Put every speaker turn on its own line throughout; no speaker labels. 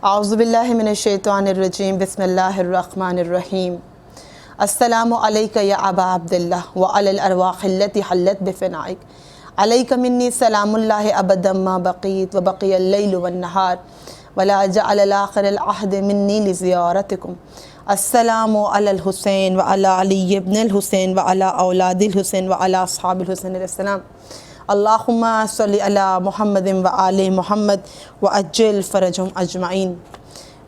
اعوذ باللہ من الشیطان الرجیم بسم اللہ الرحمن الرحیم السلام علیک یا ابا عبداللہ وعلی الارواح التی حلت بفنائک علیک منی سلام اللہ ابدا ما بقیت وبقی اللیل والنہار ولا جعل الاخر العہد منی لزیارتکم السلام علی الحسین وعلی علی ابن الحسین وعلی اولاد الحسین وعلی اصحاب الحسین علیہ السلام اللہم صلی علی محمد وآل محمد وعجل فرجہم اجمعین۔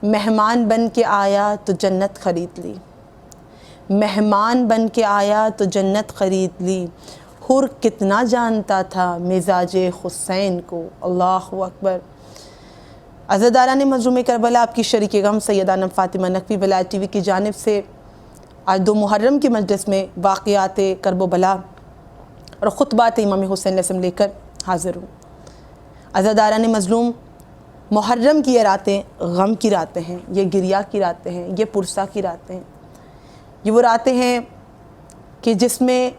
مہمان بن کے آیا تو جنت خرید لی، مہمان بن کے آیا تو جنت خرید لی، حر کتنا جانتا تھا مزاج حسین کو، اللہ اکبر۔ عزاداران مظلوم کربلا، آپ کی شریک غم سیدہ نم فاطمہ نقوی ولایت ٹی وی کی جانب سے آج 2 محرم کی مجلس میں واقعات کرب و بلا اور خطبات امام حسین علیہ السلام لے کر حاضر ہوں۔ عزاداران مظلوم، محرم کی یہ راتیں غم کی راتیں ہیں، یہ گریہ کی راتیں ہیں، یہ پرسہ کی راتیں ہیں، یہ وہ راتیں ہیں کہ جس میں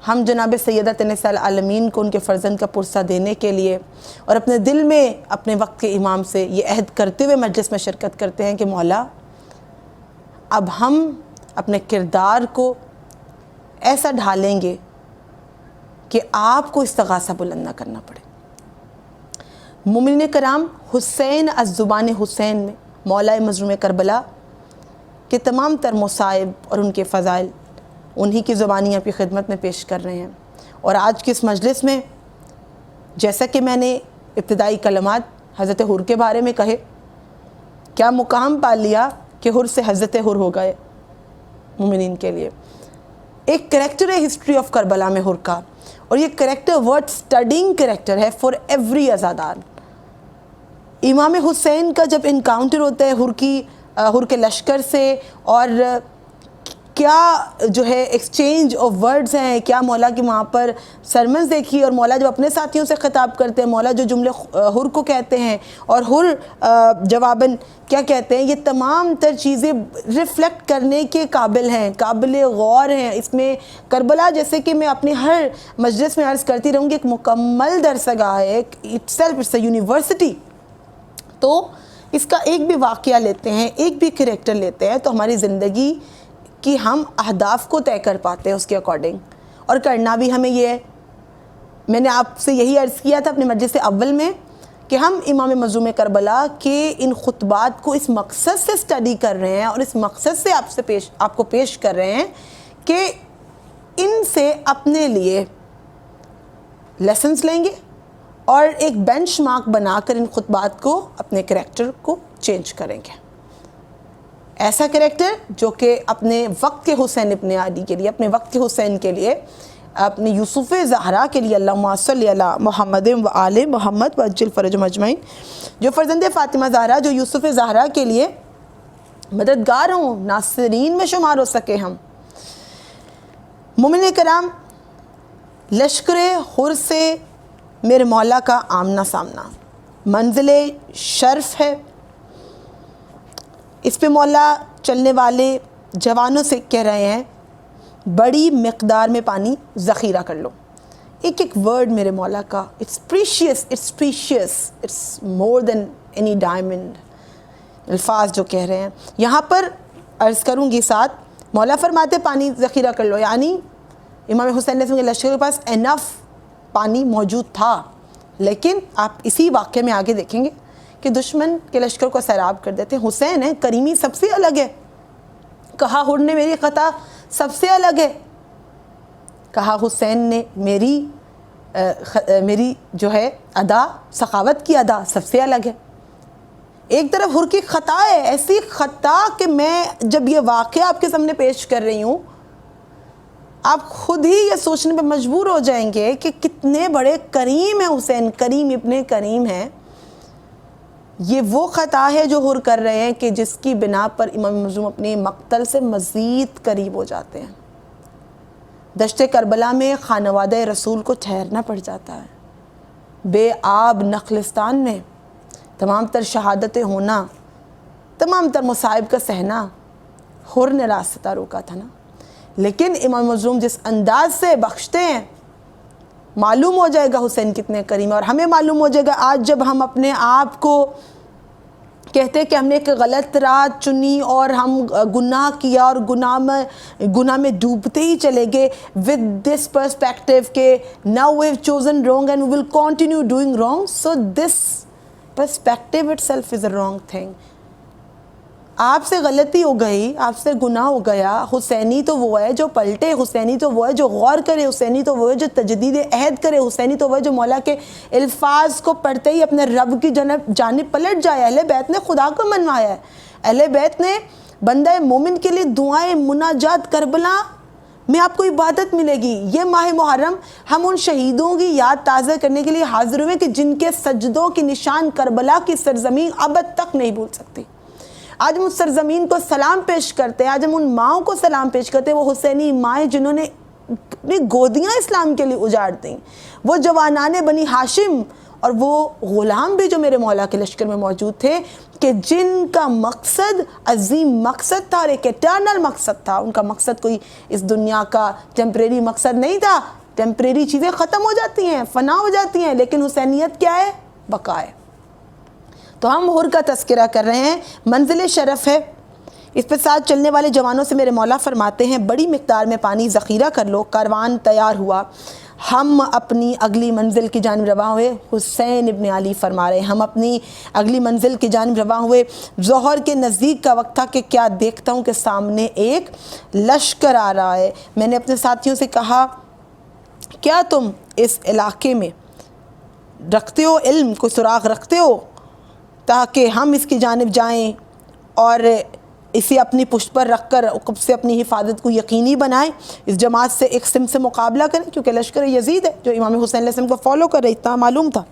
ہم جناب سیدۃ نساء العالمین کو ان کے فرزند کا پرسہ دینے کے لیے اور اپنے دل میں اپنے وقت کے امام سے یہ عہد کرتے ہوئے مجلس میں شرکت کرتے ہیں کہ مولا اب ہم اپنے کردار کو ایسا ڈھالیں گے کہ آپ کو استغاثہ بلند نہ کرنا پڑے۔ مومنین کرام، حسین الزبان حسین میں مولا مظلوم کربلا کے تمام تر مصائب اور ان کے فضائل انہی کی زبانی آپ کی خدمت میں پیش کر رہے ہیں۔ اور آج کی اس مجلس میں جیسا کہ میں نے ابتدائی کلمات حضرت حر کے بارے میں کہے، کیا مقام پا لیا کہ حر سے حضرت حر ہو گئے مومنین کے لیے۔ ایک کریکٹر ہے ہسٹری آف کربلا میں حر کا، اور یہ کریکٹر ورڈ سٹڈنگ کریکٹر ہے فار ایوری عزادار۔ امام حسین کا جب انکاؤنٹر ہوتا ہے حر کے لشکر سے، اور کیا جو ہے ایکسچینج آف ورڈز ہیں، کیا مولا کی وہاں پر سرمنز دیکھی، اور مولا جب اپنے ساتھیوں سے خطاب کرتے ہیں، مولا جو جملے حر کو کہتے ہیں اور حر جواباً کیا کہتے ہیں، یہ تمام تر چیزیں ریفلیکٹ کرنے کے قابل ہیں، قابل غور ہیں۔ اس میں کربلا، جیسے کہ میں اپنی ہر مجلس میں عرض کرتی رہوں گی، ایک مکمل درسگاہ ہے، it's self it's a university. تو اس کا ایک بھی واقعہ لیتے ہیں، ایک بھی کریکٹر لیتے ہیں تو ہماری زندگی کہ ہم اہداف کو طے کر پاتے ہیں اس کے اکارڈنگ، اور کرنا بھی ہمیں یہ ہے۔ میں نے آپ سے یہی عرض کیا تھا اپنے مجلس اول میں کہ ہم امام مظلوم کربلا کے ان خطبات کو اس مقصد سے اسٹڈی کر رہے ہیں اور اس مقصد سے آپ کو پیش کر رہے ہیں کہ ان سے اپنے لیے لیسنز لیں گے اور ایک بینچ مارک بنا کر ان خطبات کو اپنے کریکٹر کو چینج کریں گے۔ ایسا کریکٹر جو کہ اپنے وقت کے حسین ابن علی کے لیے، اپنے وقت کے حسین کے لیے، اپنے یوسف زہرا کے لیے، اللہم صلی علی محمد وآل محمد وعجل فرجہم اجمعین، جو فرزند فاطمہ زہرا، جو یوسف زہرا کے لیے مددگار ہوں، ناصرین میں شمار ہو سکے ہم۔ مومنین کرام، لشکر حر سے میرے مولا کا آمنا سامنا منزل شرف ہے۔ اس پہ مولا چلنے والے جوانوں سے کہہ رہے ہیں بڑی مقدار میں پانی ذخیرہ کر لو۔ ایک ایک ورڈ میرے مولا کا it's precious, it's more than any diamond, الفاظ جو کہہ رہے ہیں یہاں پر عرض کروں گی ساتھ۔ مولا فرماتے پانی ذخیرہ کر لو، یعنی امام حسین علیہ السلام کے لشکر کے پاس انف پانی موجود تھا، لیکن آپ اسی واقعے میں آگے دیکھیں گے کہ دشمن کے لشکر کو سیراب کر دیتے ہیں۔ حسین ہے، کریمی سب سے الگ ہے، کہا حر نے میری خطا سب سے الگ ہے، کہا حسین نے میری جو ہے ادا، سخاوت کی ادا سب سے الگ ہے۔ ایک طرف حر کی خطا ہے، ایسی خطا کہ میں جب یہ واقعہ آپ کے سامنے پیش کر رہی ہوں آپ خود ہی یہ سوچنے پہ مجبور ہو جائیں گے کہ کتنے بڑے کریم ہیں حسین، کریم ابن کریم ہیں۔ یہ وہ خطا ہے جو حر کر رہے ہیں کہ جس کی بنا پر امام مظلوم اپنے مقتل سے مزید قریب ہو جاتے ہیں۔ دشت کربلا میں خانوادہ رسول کو ٹھہرنا پڑ جاتا ہے، بے آب نخلستان میں تمام تر شہادتیں ہونا، تمام تر مصائب کا سہنا، حر نے راستہ روکا تھا نا۔ لیکن امام مظلوم جس انداز سے بخشتے ہیں، معلوم ہو جائے گا حسین کتنے کریم، اور ہمیں معلوم ہو جائے گا آج جب ہم اپنے آپ کو کہتے ہیں کہ ہم نے ایک غلط راہ چنی اور ہم گناہ کیا اور گناہ میں ڈوبتے ہی چلے گئے with this perspective کہ now we have chosen wrong and we will continue doing wrong. So this perspective itself is a wrong thing. آپ سے غلطی ہو گئی, آپ سے گناہ ہو گیا. حسینی تو وہ ہے جو پلٹے, حسینی تو وہ ہے جو غور کرے, حسینی تو وہ ہے جو تجدید عہد کرے, حسینی تو وہ ہے جو مولا کے الفاظ کو پڑھتے ہی اپنے رب کی جانب پلٹ جائے. اہل بیت نے خدا کو منوایا ہے, اہل بیت نے بندہ مومن کے لیے دعائیں مناجات کربلا میں آپ کو عبادت ملے گی. یہ ماہ محرم ہم ان شہیدوں کی یاد تازہ کرنے کے لیے حاضر ہوئے کہ جن کے سجدوں کی نشان کربلا کی سرزمین ابد تک نہیں بھول سکتی. آج ہم اس سرزمین کو سلام پیش کرتے ہیں, آج ہم ان ماؤں کو سلام پیش کرتے ہیں, وہ حسینی مائیں جنہوں نے اپنی گودیاں اسلام کے لیے اجاڑ دیں, وہ جوانان بنی ہاشم اور وہ غلام بھی جو میرے مولا کے لشکر میں موجود تھے, کہ جن کا مقصد عظیم مقصد تھا اور ایک ایٹرنل مقصد تھا. ان کا مقصد کوئی اس دنیا کا ٹیمپریری مقصد نہیں تھا. ٹیمپریری چیزیں ختم ہو جاتی ہیں, فنا ہو جاتی ہیں, لیکن حسینیت کیا ہے؟ بقا ہے. تو ہم حر کا تذکرہ کر رہے ہیں, منزل شرف ہے. اس پہ ساتھ چلنے والے جوانوں سے میرے مولا فرماتے ہیں بڑی مقدار میں پانی ذخیرہ کر لو. کاروان تیار ہوا, ہم اپنی اگلی منزل کی جانب رواں ہوئے. حسین ابن علی فرما رہے ہیں ہم اپنی اگلی منزل کی جانب رواں ہوئے. ظہر کے نزدیک کا وقت تھا کہ کیا دیکھتا ہوں کہ سامنے ایک لشکر آ رہا ہے. میں نے اپنے ساتھیوں سے کہا کیا تم اس علاقے میں رکھتے ہو علم, کوئی سراغ رکھتے ہو تاکہ ہم اس کی جانب جائیں اور اسے اپنی پشت پر رکھ کر عقب سے اپنی حفاظت کو یقینی بنائیں, اس جماعت سے ایک سمت سے مقابلہ کریں, کیونکہ لشکر یزید ہے جو امام حسین علیہ السلام کو فالو کر رہے, اتنا معلوم تھا.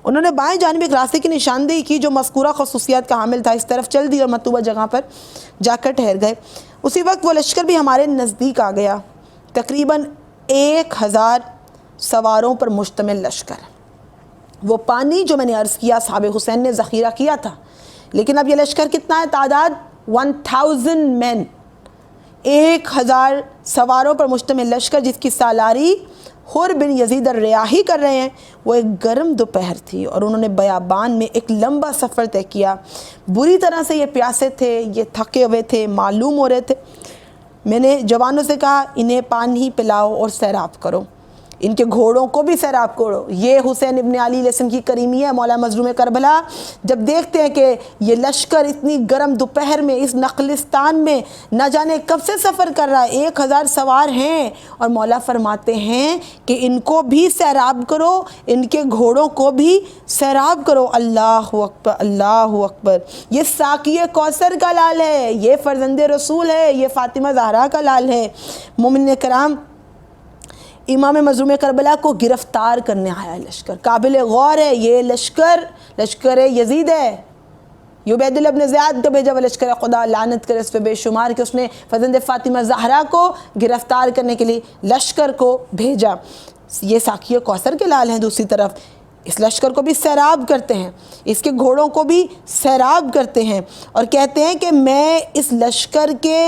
انہوں نے بائیں جانب ایک راستے کی نشاندہی کی جو مذکورہ خصوصیات کا حامل تھا. اس طرف چل دی اور مطلوبہ جگہ پر جا کر ٹھہر گئے. اسی وقت وہ لشکر بھی ہمارے نزدیک آ گیا, تقریباً 1000 سواروں پر مشتمل لشکر. وہ پانی جو میں نے عرض کیا صحابہ حسین نے ذخیرہ کیا تھا, لیکن اب یہ لشکر کتنا ہے؟ تعداد 1000 مین, 1000 سواروں پر مشتمل لشکر جس کی سالاری حر بن یزید الریاحی کر رہے ہیں. وہ ایک گرم دوپہر تھی اور انہوں نے بیابان میں ایک لمبا سفر طے کیا. بری طرح سے یہ پیاسے تھے, یہ تھکے ہوئے تھے, معلوم ہو رہے تھے. میں نے جوانوں سے کہا انہیں پانی پلاؤ اور سیراب کرو, ان کے گھوڑوں کو بھی سیراب کرو. یہ حسین ابن علی علیہ السلام کی کریمی ہے. مولا مظلوم کربلا جب دیکھتے ہیں کہ یہ لشکر اتنی گرم دوپہر میں اس نخلستان میں نہ جانے کب سے سفر کر رہا ہے, 1000 سوار ہیں, اور مولا فرماتے ہیں کہ ان کو بھی سیراب کرو, ان کے گھوڑوں کو بھی سیراب کرو. اللہ اکبر, اللہ اکبر. یہ ساقی کوثر کا لال ہے, یہ فرزند رسول ہے, یہ فاطمہ زہرا کا لال ہے. مومنین کرام, امام مظلوم کربلا کو گرفتار کرنے آیا لشکر. قابل غور ہے یہ لشکر یزید ہے. یہ عبید اللہ ابن زیاد کا بھیجا ہوا لشکر. خدا لعنت کرے اس پہ بے شمار کہ اس نے فرزند فاطمہ زہرا کو گرفتار کرنے کے لیے لشکر کو بھیجا. یہ ساقی کوثر کے لال ہیں. دوسری طرف اس لشکر کو بھی سیراب کرتے ہیں, اس کے گھوڑوں کو بھی سیراب کرتے ہیں, اور کہتے ہیں کہ میں اس لشکر کے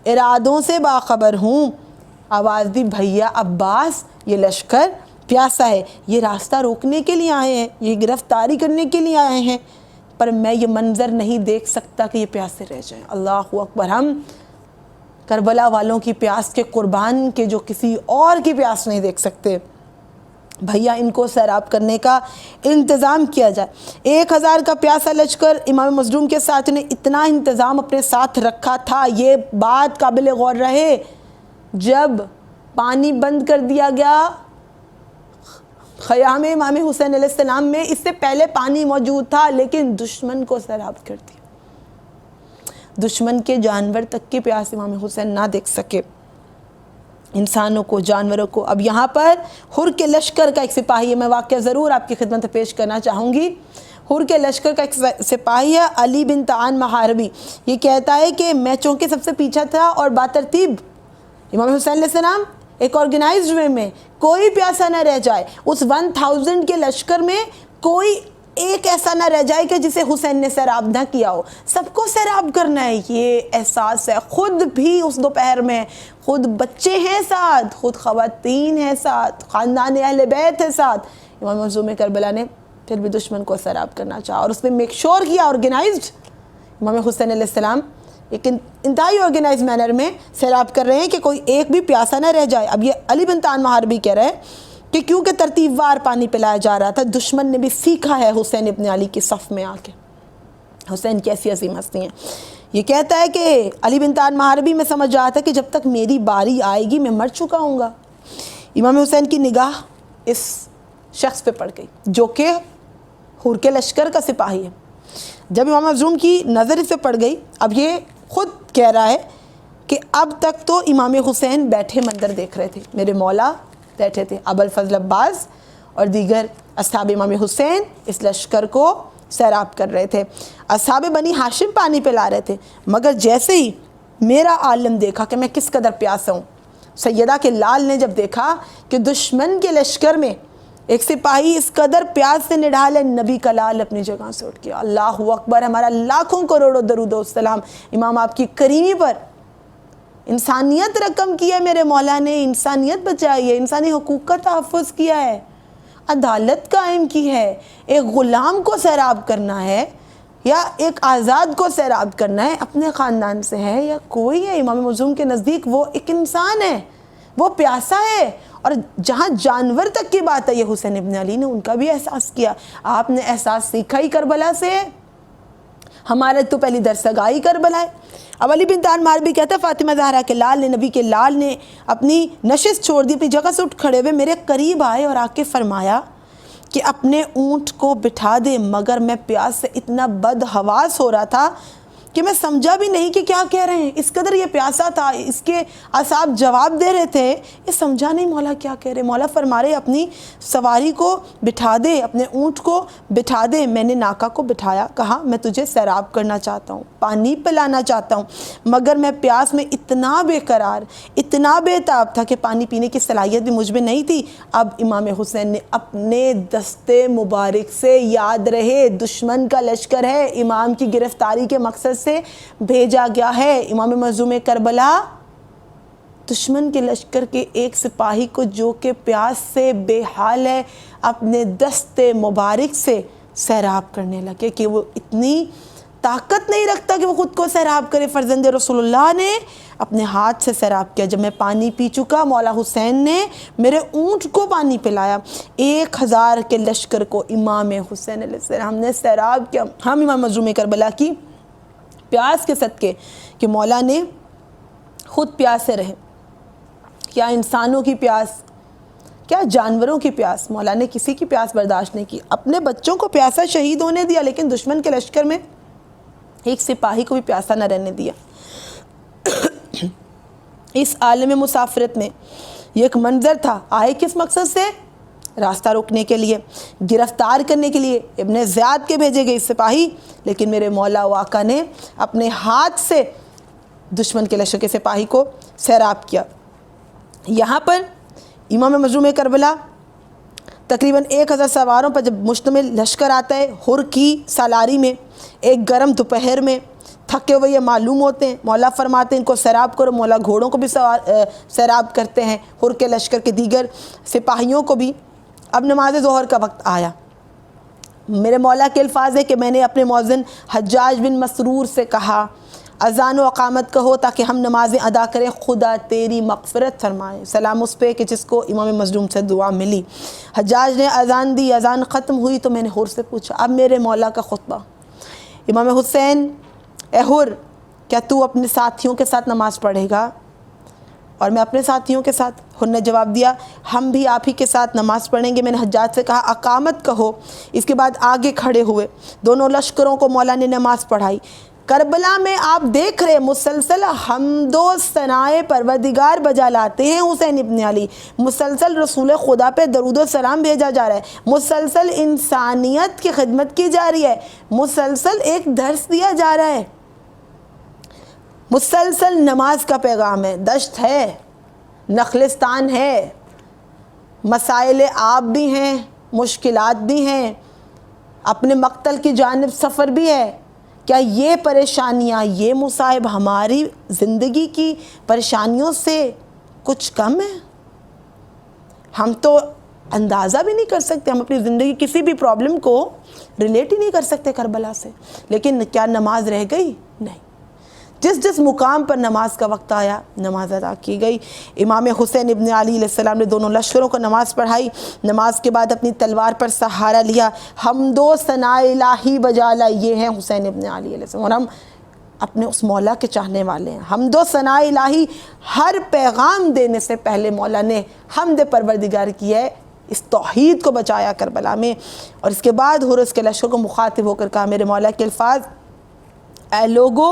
ارادوں سے باخبر ہوں. آواز دی بھیا عباس, یہ لشکر پیاسا ہے, یہ راستہ روکنے کے لیے آئے ہیں, یہ گرفتاری کرنے کے لیے آئے ہیں, پر میں یہ منظر نہیں دیکھ سکتا کہ یہ پیاسے رہ جائیں. اللہ اکبر. ہم کربلا والوں کی پیاس کے قربان کے جو کسی اور کی پیاس نہیں دیکھ سکتے. بھیا ان کو سیراب کرنے کا انتظام کیا جائے. 1000 کا پیاسا لشکر. امام مظلوم کے ساتھ نے اتنا انتظام اپنے ساتھ رکھا تھا. یہ بات قابل غور رہے, جب پانی بند کر دیا گیا خیام امام حسین علیہ السلام میں, اس سے پہلے پانی موجود تھا, لیکن دشمن کو سیراب کر دیا. دشمن کے جانور تک کی پیاس امام حسین نہ دیکھ سکے, انسانوں کو, جانوروں کو. اب یہاں پر حر کے لشکر کا ایک سپاہی ہے, میں واقعہ ضرور آپ کی خدمت پیش کرنا چاہوں گی. حر کے لشکر کا ایک سپاہی ہے علی بن تعان محاربی. یہ کہتا ہے کہ میں چونکہ سب سے پیچھے تھا اور باترتیب امام حسین علیہ السلام ایک آرگنائزڈ وے میں, کوئی پیاسا نہ رہ جائے. اس 1000 کے لشکر میں کوئی ایک ایسا نہ رہ جائے کہ جسے حسین نے سیراب نہ کیا ہو. سب کو سیراب کرنا ہے, یہ احساس ہے. خود بھی اس دوپہر میں خود بچے ہیں ساتھ, خود خواتین ہیں ساتھ, خاندان اہل بیت ہے ساتھ. امام مظلوم کربلا نے پھر بھی دشمن کو سیراب کرنا چاہا، اور اس نے میک شور کیا آرگنائزڈ امام حسین علیہ السلام ایک انتہائی آرگنائز مینر میں سیراب کر رہے ہیں کہ کوئی ایک بھی پیاسا نہ رہ جائے۔ اب یہ علی بن طاہر محاربی کہہ رہے ہیں کہ کیونکہ ترتیب وار پانی پلایا جا رہا تھا، دشمن نے بھی سیکھا ہے حسین ابن علی کی صف میں آ کے۔ حسین کیسی عظیم ہستی ہیں۔ یہ کہتا ہے کہ علی بن طاہر محاربی میں سمجھ رہا تھا کہ جب تک میری باری آئے گی میں مر چکا ہوں گا۔ امام حسین کی نگاہ اس شخص پہ پڑ گئی جو کہ حور کے لشکر کا سپاہی ہے۔ جب امام مظلوم کی نظر اس پہ پڑ گئی، اب یہ خود کہہ رہا ہے کہ اب تک تو امام حسین بیٹھے منظر دیکھ رہے تھے، میرے مولا بیٹھے تھے، ابو الفضل عباس اور دیگر اصحاب امام حسین اس لشکر کو سیراب کر رہے تھے، اصحاب بنی ہاشم پانی پلا رہے تھے، مگر جیسے ہی میرا عالم دیکھا کہ میں کس قدر پیاسا ہوں، سیدہ کے لال نے جب دیکھا کہ دشمن کے لشکر میں ایک سپاہی اس قدر پیاس سے نڈھال ہے، نبی کا لال اپنی جگہ سے اٹھ گیا۔ اللہ اکبر، ہمارا لاکھوں کروڑوں درود و سلام امام آپ کی کریمی پر۔ انسانیت رقم کی ہے میرے مولا نے، انسانیت بچائی ہے، انسانی حقوق کا تحفظ کیا ہے، عدالت قائم کی ہے۔ ایک غلام کو سیراب کرنا ہے یا ایک آزاد کو سیراب کرنا ہے، اپنے خاندان سے ہے یا کوئی ہے، امام مظلوم کے نزدیک وہ ایک انسان ہے، وہ پیاسا ہے۔ اور جہاں جانور تک کی بات ہے، یہ حسین ابن علی نے ان کا بھی احساس کیا۔ آپ نے احساس سیکھا ہی کربلا سے، ہمارے تو پہلی درسگاہی کربلا ہے۔ اب علی بن طاہر محاربی کہتا ہے فاطمہ زہرا کے لال نے، نبی کے لال نے اپنی نشست چھوڑ دی، اپنی جگہ سے اٹھ کھڑے ہوئے میرے قریب آئے اور آ کے فرمایا کہ اپنے اونٹ کو بٹھا دے، مگر میں پیاس سے اتنا بدحواس ہو رہا تھا کہ میں سمجھا بھی نہیں کہ کیا کہہ رہے ہیں۔ اس قدر یہ پیاسا تھا، اس کے اعصاب جواب دے رہے تھے، یہ سمجھا نہیں مولا کیا کہہ رہے۔ مولا فرما رہے اپنی سواری کو بٹھا دے، اپنے اونٹ کو بٹھا دے۔ میں نے ناکا کو بٹھایا، کہا میں تجھے سیراب کرنا چاہتا ہوں، پانی پلانا چاہتا ہوں، مگر میں پیاس میں اتنا بے قرار، اتنا بے تاب تھا کہ پانی پینے کی صلاحیت بھی مجھ میں نہیں تھی۔ اب امام حسین نے اپنے دستے مبارک سے، یاد رہے دشمن کا لشکر ہے، امام کی گرفتاری کے مقصد سے بھیجا گیا ہے۔ امام مظلوم کربلا دشمن کے لشکر کے ایک سپاہی کو جو کہ پیاس سے بے حال ہے، اپنے دستے مبارک سے سیراب کرنے لگے کہ وہ اتنی طاقت نہیں رکھتا کہ وہ خود کو سیراب کرے۔ فرزند رسول اللہ نے اپنے ہاتھ سے سیراب کیا۔ جب میں پانی پی چکا، مولا حسین نے میرے اونٹ کو پانی پلایا۔ 1000 کے لشکر کو امام حسین علیہ السلام نے سیراب کیا۔ ہم امام مظلوم کربلا کی پیاس کے صدقے کہ مولا نے خود پیاسے رہے، کیا انسانوں کی پیاس، کیا جانوروں کی پیاس، مولا نے کسی کی پیاس برداشت نہیں کی، اپنے بچوں کو پیاسا شہید ہونے دیا، لیکن دشمن کے لشکر میں ایک سپاہی کو بھی پیاسا نہ رہنے دیا۔ اس عالم مسافرت میں یہ ایک منظر تھا، آئے کس مقصد سے؟ راستہ روکنے کے لیے، گرفتار کرنے کے لیے ابن زیاد کے بھیجے گئے سپاہی، لیکن میرے مولا و آقا نے اپنے ہاتھ سے دشمن کے لشکر کے سپاہی کو سیراب کیا۔ یہاں پر امام مظلوم کربلا تقریباً 1000 سواروں پر جب مشتمل لشکر آتا ہے، حر کی سالاری میں، ایک گرم دوپہر میں، تھکے ہوئے یہ معلوم ہوتے ہیں، مولا فرماتے ہیں ان کو سیراب کرو۔ مولا گھوڑوں کو بھی سیراب کرتے ہیں، حر کے لشکر کے دیگر سپاہیوں کو بھی۔ اب نماز ظہر کا وقت آیا۔ میرے مولا کے الفاظ ہے کہ میں نے اپنے مؤذن حجاج بن مسرور سے کہا اذان و اقامت کہو تاکہ ہم نمازیں ادا کریں، خدا تیری مغفرت فرمائے۔ سلام اس پہ کہ جس کو امام مظلوم سے دعا ملی۔ حجاج نے اذان دی، اذان ختم ہوئی تو میں نے حر سے پوچھا اب میرے مولا کا خطبہ۔ امام حسین، اے حر، کیا تو اپنے ساتھیوں کے ساتھ نماز پڑھے گا؟ اور میں اپنے ساتھیوں کے ساتھ۔ حر نے جواب دیا ہم بھی آپ ہی کے ساتھ نماز پڑھیں گے۔ میں نے حجاج سے کہا اقامت کہو۔ اس کے بعد آگے کھڑے ہوئے، دونوں لشکروں کو مولا نے نماز پڑھائی۔ کربلا میں آپ دیکھ رہے مسلسل حمد و ثنائے پروردگار بجا لاتے ہیں حسین ابن علی، مسلسل رسول خدا پہ درود و سلام بھیجا جا رہا ہے، مسلسل انسانیت کی خدمت کی جا رہی ہے، مسلسل ایک درس دیا جا رہا ہے، مسلسل نماز کا پیغام ہے، دشت ہے، نخلستان ہے، مسائل آب بھی ہیں، مشکلات بھی ہیں، اپنے مقتل کی جانب سفر بھی ہے۔ کیا یہ پریشانیاں، یہ مصائب ہماری زندگی کی پریشانیوں سے کچھ کم ہے؟ ہم تو اندازہ بھی نہیں کر سکتے، ہم اپنی زندگی کسی بھی پرابلم کو ریلیٹ ہی نہیں کر سکتے کربلا سے. لیکن کیا نماز رہ گئی؟ نہیں. جس مقام پر نماز کا وقت آیا نماز ادا کی گئی. امام حسین ابن علی علیہ السلام نے دونوں لشکروں کو نماز پڑھائی. نماز کے بعد اپنی تلوار پر سہارا لیا. حمد و ثناء الہی بجا لائے. یہ ہیں حسین ابن علی علیہ السلام، اور ہم اپنے اس مولا کے چاہنے والے ہیں. حمد و ثناء الہی، ہر پیغام دینے سے پہلے مولا نے حمد پروردگار کی ہے، اس توحید کو بچایا کربلا میں. اور اس کے بعد حرس کے لشکر کو مخاطب ہو کر کہا، میرے مولا کے الفاظ، اے لوگو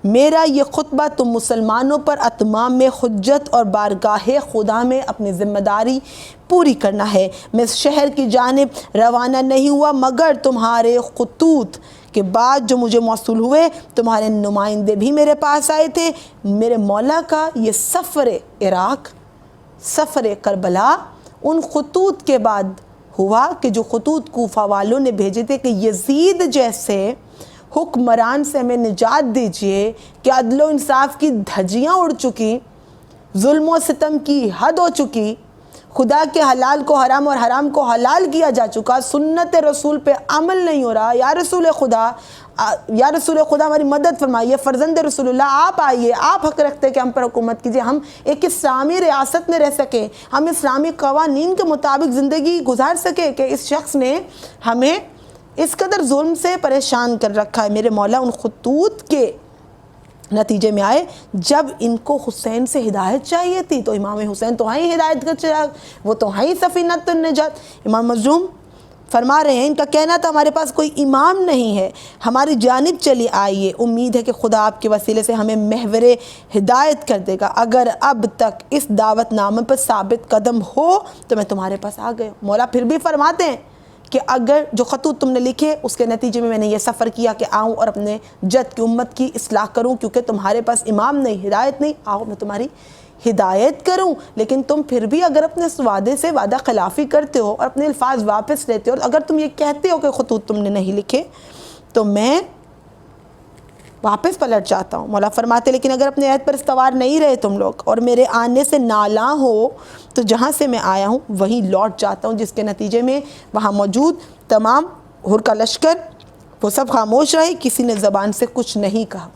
میرا یہ خطبہ تم مسلمانوں پر اتمام حجت اور بارگاہ خدا میں اپنی ذمہ داری پوری کرنا ہے. میں اس شہر کی جانب روانہ نہیں ہوا مگر تمہارے خطوط کے بعد جو مجھے موصول ہوئے، تمہارے نمائندے بھی میرے پاس آئے تھے. میرے مولا کا یہ سفر عراق، سفر کربلا ان خطوط کے بعد ہوا کہ جو خطوط کوفہ والوں نے بھیجے تھے کہ یزید جیسے حکمران سے ہمیں نجات دیجئے کہ عدل و انصاف کی دھجیاں اڑ چکی، ظلم و ستم کی حد ہو چکی، خدا کے حلال کو حرام اور حرام کو حلال کیا جا چکا، سنت رسول پہ عمل نہیں ہو رہا. یا رسول خدا ہماری مدد فرمائیے، فرزند رسول اللہ آپ آئیے، آپ حق رکھتے کہ ہم پر حکومت کیجئے، ہم ایک اسلامی ریاست میں رہ سکیں، ہم اسلامی قوانین کے مطابق زندگی گزار سکیں کہ اس شخص نے ہمیں اس قدر ظلم سے پریشان کر رکھا ہے. میرے مولا ان خطوط کے نتیجے میں آئے جب ان کو حسین سے ہدایت چاہیے تھی تو امام حسین تو ہیں ہدایت کا چراغ، وہ تو ہیں سفینۃ النجات. امام مظلوم فرما رہے ہیں ان کا کہنا تھا ہمارے پاس کوئی امام نہیں ہے، ہماری جانب چلی آئیے، امید ہے کہ خدا آپ کے وسیلے سے ہمیں محور ہدایت کر دے گا. اگر اب تک اس دعوت نامے پر ثابت قدم ہو تو میں تمہارے پاس آ گئے. مولا پھر بھی فرماتے ہیں کہ اگر جو خطوط تم نے لکھے اس کے نتیجے میں نے یہ سفر کیا کہ آؤں اور اپنے جد کی امت کی اصلاح کروں، کیونکہ تمہارے پاس امام نہیں، ہدایت نہیں، آؤ میں تمہاری ہدایت کروں. لیکن تم پھر بھی اگر اپنے اس وعدے سے وعدہ خلافی کرتے ہو اور اپنے الفاظ واپس لیتے ہو، اگر تم یہ کہتے ہو کہ خطوط تم نے نہیں لکھے تو میں واپس پلٹ جاتا ہوں. مولا فرماتے لیکن اگر اپنے عہد پر استوار نہیں رہے تم لوگ اور میرے آنے سے نالاں ہو تو جہاں سے میں آیا ہوں وہیں لوٹ جاتا ہوں. جس کے نتیجے میں وہاں موجود تمام حر کا لشکر وہ سب خاموش رہے، کسی نے زبان سے کچھ نہیں کہا.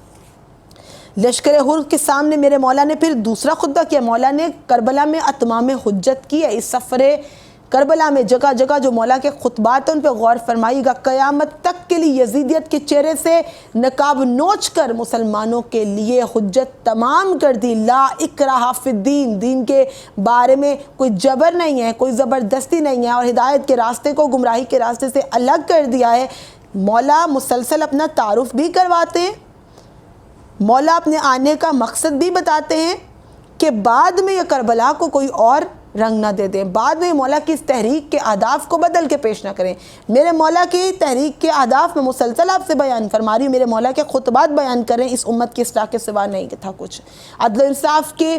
لشکر حر کے سامنے میرے مولا نے پھر دوسرا خطبہ کیا. مولا نے کربلا میں اتمام حجت کی ہے. اس سفر کربلا میں جگہ جگہ جو مولا کے خطبات ہیں ان پہ غور فرمائیے گا. قیامت تک کے لیے یزیدیت کے چہرے سے نقاب نوچ کر مسلمانوں کے لیے حجت تمام کر دی. لا اکراہ فی الدین، دین کے بارے میں کوئی جبر نہیں ہے، کوئی زبردستی نہیں ہے، اور ہدایت کے راستے کو گمراہی کے راستے سے الگ کر دیا ہے. مولا مسلسل اپنا تعارف بھی کرواتے ہیں، مولا اپنے آنے کا مقصد بھی بتاتے ہیں کہ بعد میں یہ کربلا کو کوئی اور رنگ نہ دے دیں، بعد میں مولا کی اس تحریک کے اہداف کو بدل کے پیش نہ کریں. میرے مولا کی تحریک کے اہداف میں مسلسل آپ سے بیان فرما رہی ہوں، میرے مولا کے خطبات بیان کریں، اس امت کی اصلاح کے سوا نہیں تھا کچھ. عدل و انصاف کے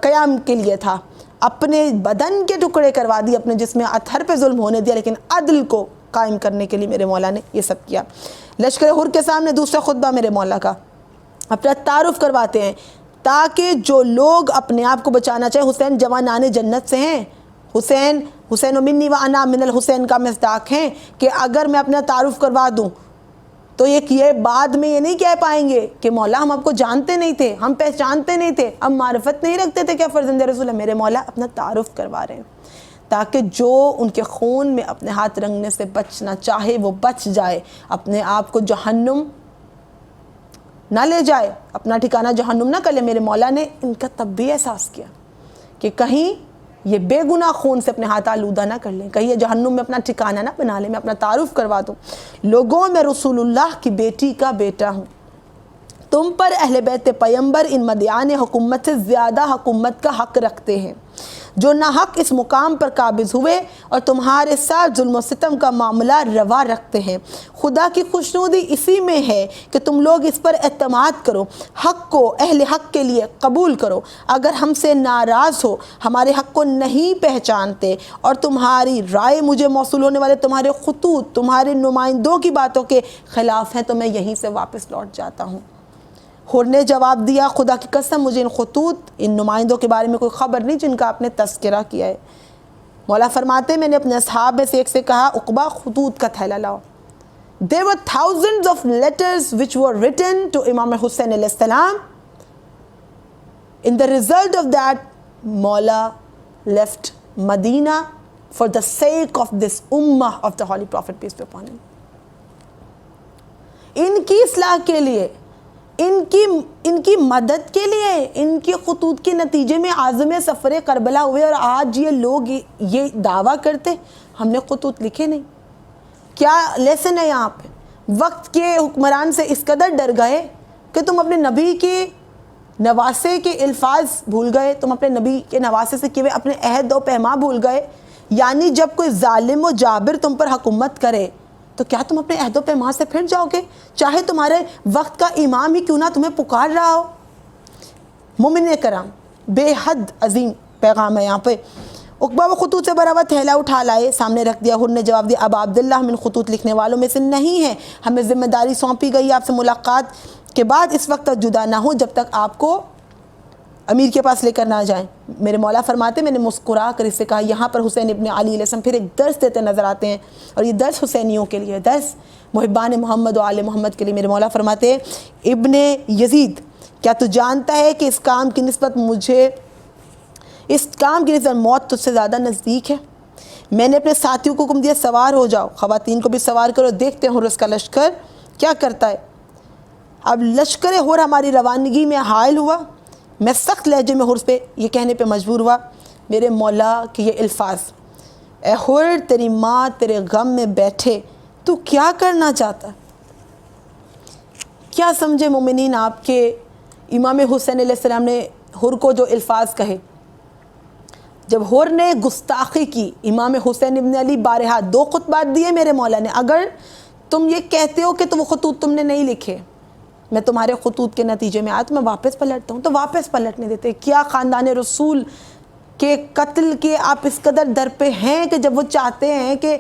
قیام کے لیے تھا، اپنے بدن کے ٹکڑے کروا دی، اپنے جسم اطہر پہ ظلم ہونے دیا، لیکن عدل کو قائم کرنے کے لیے میرے مولا نے یہ سب کیا. لشکر حر کے سامنے دوسرا خطبہ میرے مولا کا اپنا تعارف کرواتے ہیں تاکہ جو لوگ اپنے آپ کو بچانا چاہے. حسین جوانان جنت سے ہیں، حسین منی و انا من الحسین کا مصداق ہیں کہ اگر میں اپنا تعارف کروا دوں تو یہ بعد میں یہ نہیں کہہ پائیں گے کہ مولا ہم آپ کو جانتے نہیں تھے، ہم پہچانتے نہیں تھے، ہم معرفت نہیں رکھتے تھے کیا فرزند رسول ہے. میرے مولا اپنا تعارف کروا رہے ہیں تاکہ جو ان کے خون میں اپنے ہاتھ رنگنے سے بچنا چاہے وہ بچ جائے، اپنے آپ کو جہنم نہ لے جائے، اپنا ٹھکانہ جہنم نہ کر لے. میرے مولا نے ان کا تب بھی احساس کیا کہ کہیں یہ بے گناہ خون سے اپنے ہاتھ آلودہ نہ کر لیں، کہیں یہ جہنم میں اپنا ٹھکانہ نہ بنا لیں. میں اپنا تعارف کروا دوں، لوگوں میں رسول اللہ کی بیٹی کا بیٹا ہوں. تم پر اہل بیت پیمبر ان مدعیان حکومت سے زیادہ حکومت کا حق رکھتے ہیں جو ناحق اس مقام پر قابض ہوئے اور تمہارے ساتھ ظلم و ستم کا معاملہ روا رکھتے ہیں. خدا کی خوشنودی اسی میں ہے کہ تم لوگ اس پر اعتماد کرو، حق کو اہل حق کے لیے قبول کرو. اگر ہم سے ناراض ہو، ہمارے حق کو نہیں پہچانتے اور تمہاری رائے مجھے موصول ہونے والے تمہارے خطوط تمہارے نمائندوں کی باتوں کے خلاف ہیں تو میں یہیں سے واپس لوٹ جاتا ہوں. حر نے جواب دیا، خدا کی قسم مجھے ان خطوط ان نمائندوں کے بارے میں کوئی خبر نہیں جن کا آپ نے تذکرہ کیا ہے. مولا فرماتے میں نے اپنے اصحاب میں سے ایک سے کہا عقبہ خطوط کا تھیلا لاؤ. There were thousands of letters which were written to Imam Hussain alayhi salam. In the result of that, Maula left Medina for the sake of this ummah of the Holy Prophet, peace be upon him. ان کی اصلاح کے لیے, ان کی مدد کے لیے, ان کی خطوط کے نتیجے میں عازم سفر کربلا ہوئے. اور آج یہ لوگ یہ دعویٰ کرتے ہم نے خطوط لکھے نہیں. کیا لیسن ہے یہاں پہ؟ وقت کے حکمران سے اس قدر ڈر گئے کہ تم اپنے نبی کے نواسے کے الفاظ بھول گئے, تم اپنے نبی کے نواسے سے کیے اپنے عہد و پیما بھول گئے. یعنی جب کوئی ظالم و جابر تم پر حکومت کرے تو کیا تم اپنے عہد و پیما سے پھر جاؤ گے, چاہے تمہارے وقت کا امام ہی کیوں نہ تمہیں پکار رہا ہو. مومن کرام, بے حد عظیم پیغام ہے یہاں پہ. عقبہ وہ خطوط سے بھرا ہوا تھیلا اٹھا لائے, سامنے رکھ دیا. حر نے جواب دیا ابا عبداللہ ہم ان خطوط لکھنے والوں میں سے نہیں ہیں, ہمیں ذمہ داری سونپی گئی آپ سے ملاقات کے بعد اس وقت تک جدا نہ ہو جب تک آپ کو امیر کے پاس لے کر نہ جائیں. میرے مولا فرماتے میں نے مسکرا کر اس سے کہا یہاں پر حسین ابن علی علیہ السلام پھر ایک درس دیتے نظر آتے ہیں, اور یہ درس حسینیوں کے لیے, درس محبان محمد و آل محمد کے لیے. میرے مولا فرماتے ابن یزید کیا تو جانتا ہے کہ اس کام کی نسبت موت تجھ سے زیادہ نزدیک ہے. میں نے اپنے ساتھیوں کو حکم دیا سوار ہو جاؤ, خواتین کو بھی سوار کرو, دیکھتے ہیں حرس کا لشکر کیا کرتا ہے. اب لشکر حر ہماری روانگی میں حائل ہوا. میں سخت لہجے میں حرس پہ یہ کہنے پہ مجبور ہوا میرے مولا کہ یہ الفاظ, اے حر تیری ماں تیرے غم میں بیٹھے, تو کیا کرنا چاہتا. کیا سمجھے مومنین آپ کے امام حسین علیہ السلام نے حر کو جو الفاظ کہے. جب حر نے گستاخی کی, امام حسین ابن علی بارہا 2 خطبات دیے میرے مولا نے, اگر تم یہ کہتے ہو کہ تو وہ خطوط تم نے نہیں لکھے, میں تمہارے خطوط کے نتیجے میں آیا تو میں واپس پلٹتا ہوں, تو واپس پلٹنے دیتے. کیا خاندان رسول کے قتل کے آپ اس قدر در پہ ہیں کہ جب وہ چاہتے ہیں کہ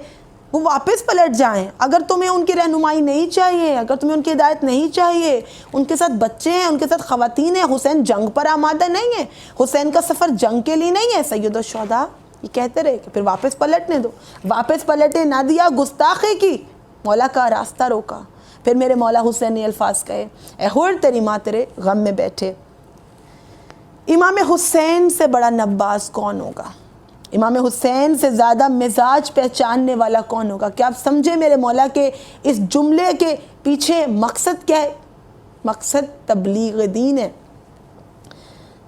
وہ واپس پلٹ جائیں. اگر تمہیں ان کی رہنمائی نہیں چاہیے, اگر تمہیں ان کی ہدایت نہیں چاہیے, ان کے ساتھ بچے ہیں, ان کے ساتھ خواتین ہیں, حسین جنگ پر آمادہ نہیں ہے, حسین کا سفر جنگ کے لیے نہیں ہے, سید الشہداء یہ کہتے رہے کہ پھر واپس پلٹنے دو. واپس پلٹے نہ دیا, گستاخی کی, مولا کا راستہ روکا. پھر میرے مولا حسین نے الفاظ کہے اے حر تیری ماں تیرے غم میں بیٹھے. امام حسین سے بڑا نباز کون ہوگا, امام حسین سے زیادہ مزاج پہچاننے والا کون ہوگا. کیا آپ سمجھے میرے مولا کے اس جملے کے پیچھے مقصد کیا ہے؟ مقصد تبلیغ دین ہے.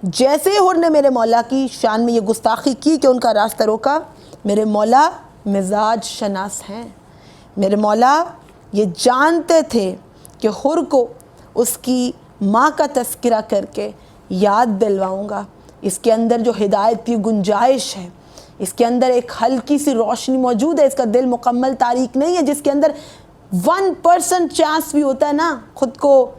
جیسے حر نے میرے مولا کی شان میں یہ گستاخی کی کہ ان کا راستہ روکا, میرے مولا مزاج شناس ہیں. میرے مولا یہ جانتے تھے کہ حر کو اس کی ماں کا تذکرہ کر کے یاد دلواؤں گا. اس کے اندر جو ہدایت کی گنجائش ہے, اس کے اندر ایک ہلکی سی روشنی موجود ہے, اس کا دل مکمل تاریک نہیں ہے, جس کے اندر 1% چانس بھی ہوتا ہے نا خود کو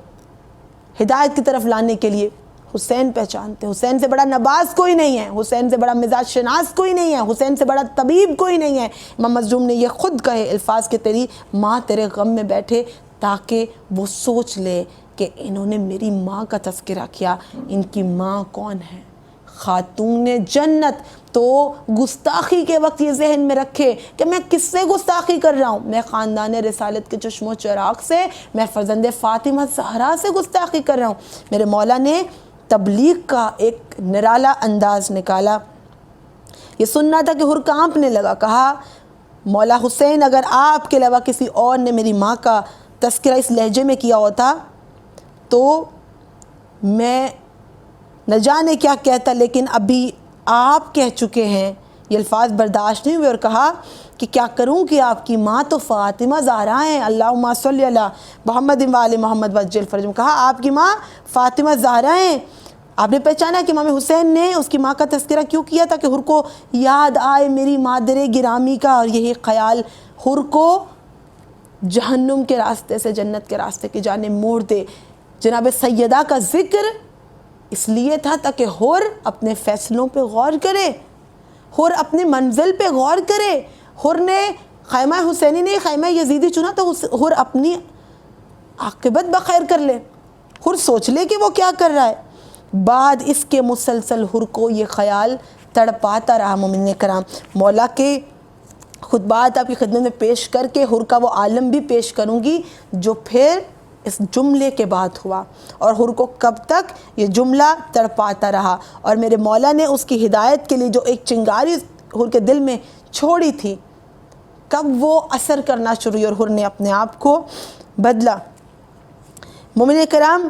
ہدایت کی طرف لانے کے لیے. حسین پہچانتے, حسین سے بڑا نباز کوئی نہیں ہے, حسین سے بڑا مزاج شناس کوئی نہیں ہے, حسین سے بڑا طبیب کوئی نہیں ہے. امام مظلوم نے یہ خود کہے الفاظ کہ تیری ماں تیرے غم میں بیٹھے, تاکہ وہ سوچ لے کہ انہوں نے میری ماں کا تذکرہ کیا, ان کی ماں کون ہے, خاتون جنت. تو گستاخی کے وقت یہ ذہن میں رکھے کہ میں کس سے گستاخی کر رہا ہوں, میں خاندان رسالت کے چشم و چراغ سے, میں فرزند فاطمہ زہرا سے گستاخی کر رہا ہوں. میرے مولا نے تبلیغ کا ایک نرالا انداز نکالا. یہ سننا تھا کہ حر کانپنے لگا. کہا مولا حسین اگر آپ کے علاوہ کسی اور نے میری ماں کا تذکرہ اس لہجے میں کیا ہوتا تو میں نہ جانے کیا کہتا, لیکن ابھی آپ کہہ چکے ہیں. یہ الفاظ برداشت نہیں ہوئے اور کہا کہ کیا کروں کہ آپ کی ماں تو فاطمہ زہرا ہیں, اللہم صلی علی محمد و آل محمد وعجل فرجہم. کہا آپ کی ماں فاطمہ زہرا ہیں. آپ نے پہچانا کہ امام حسین نے اس کی ماں کا تذکرہ کیوں کیا تھا, کہ حر کو یاد آئے میری مادر گرامی کا, اور یہی خیال حر کو جہنم کے راستے سے جنت کے راستے کی جانب موڑ دے. جناب سیدہ کا ذکر اس لیے تھا تاکہ حر اپنے فیصلوں پہ غور کرے, حر اپنی منزل پہ غور کرے. حر نے خیمہ حسینی نہیں خیمہ یزیدی چنا تو حر اپنی عاقبت بخیر کر لے, حر سوچ لے کہ وہ کیا کر رہا ہے. بعد اس کے مسلسل حر کو یہ خیال تڑپاتا رہا۔ مومنین کرام، مولا کے خطبات آپ کی خدمت میں پیش کر کے حر کا وہ عالم بھی پیش کروں گی جو پھر اس جملے کے بعد ہوا، اور حر کو کب تک یہ جملہ تڑپاتا رہا، اور میرے مولا نے اس کی ہدایت کے لیے جو ایک چنگاری حر کے دل میں چھوڑی تھی، کب وہ اثر کرنا شروع ہوئی اور حر نے اپنے آپ کو بدلا۔ مومنین کرام،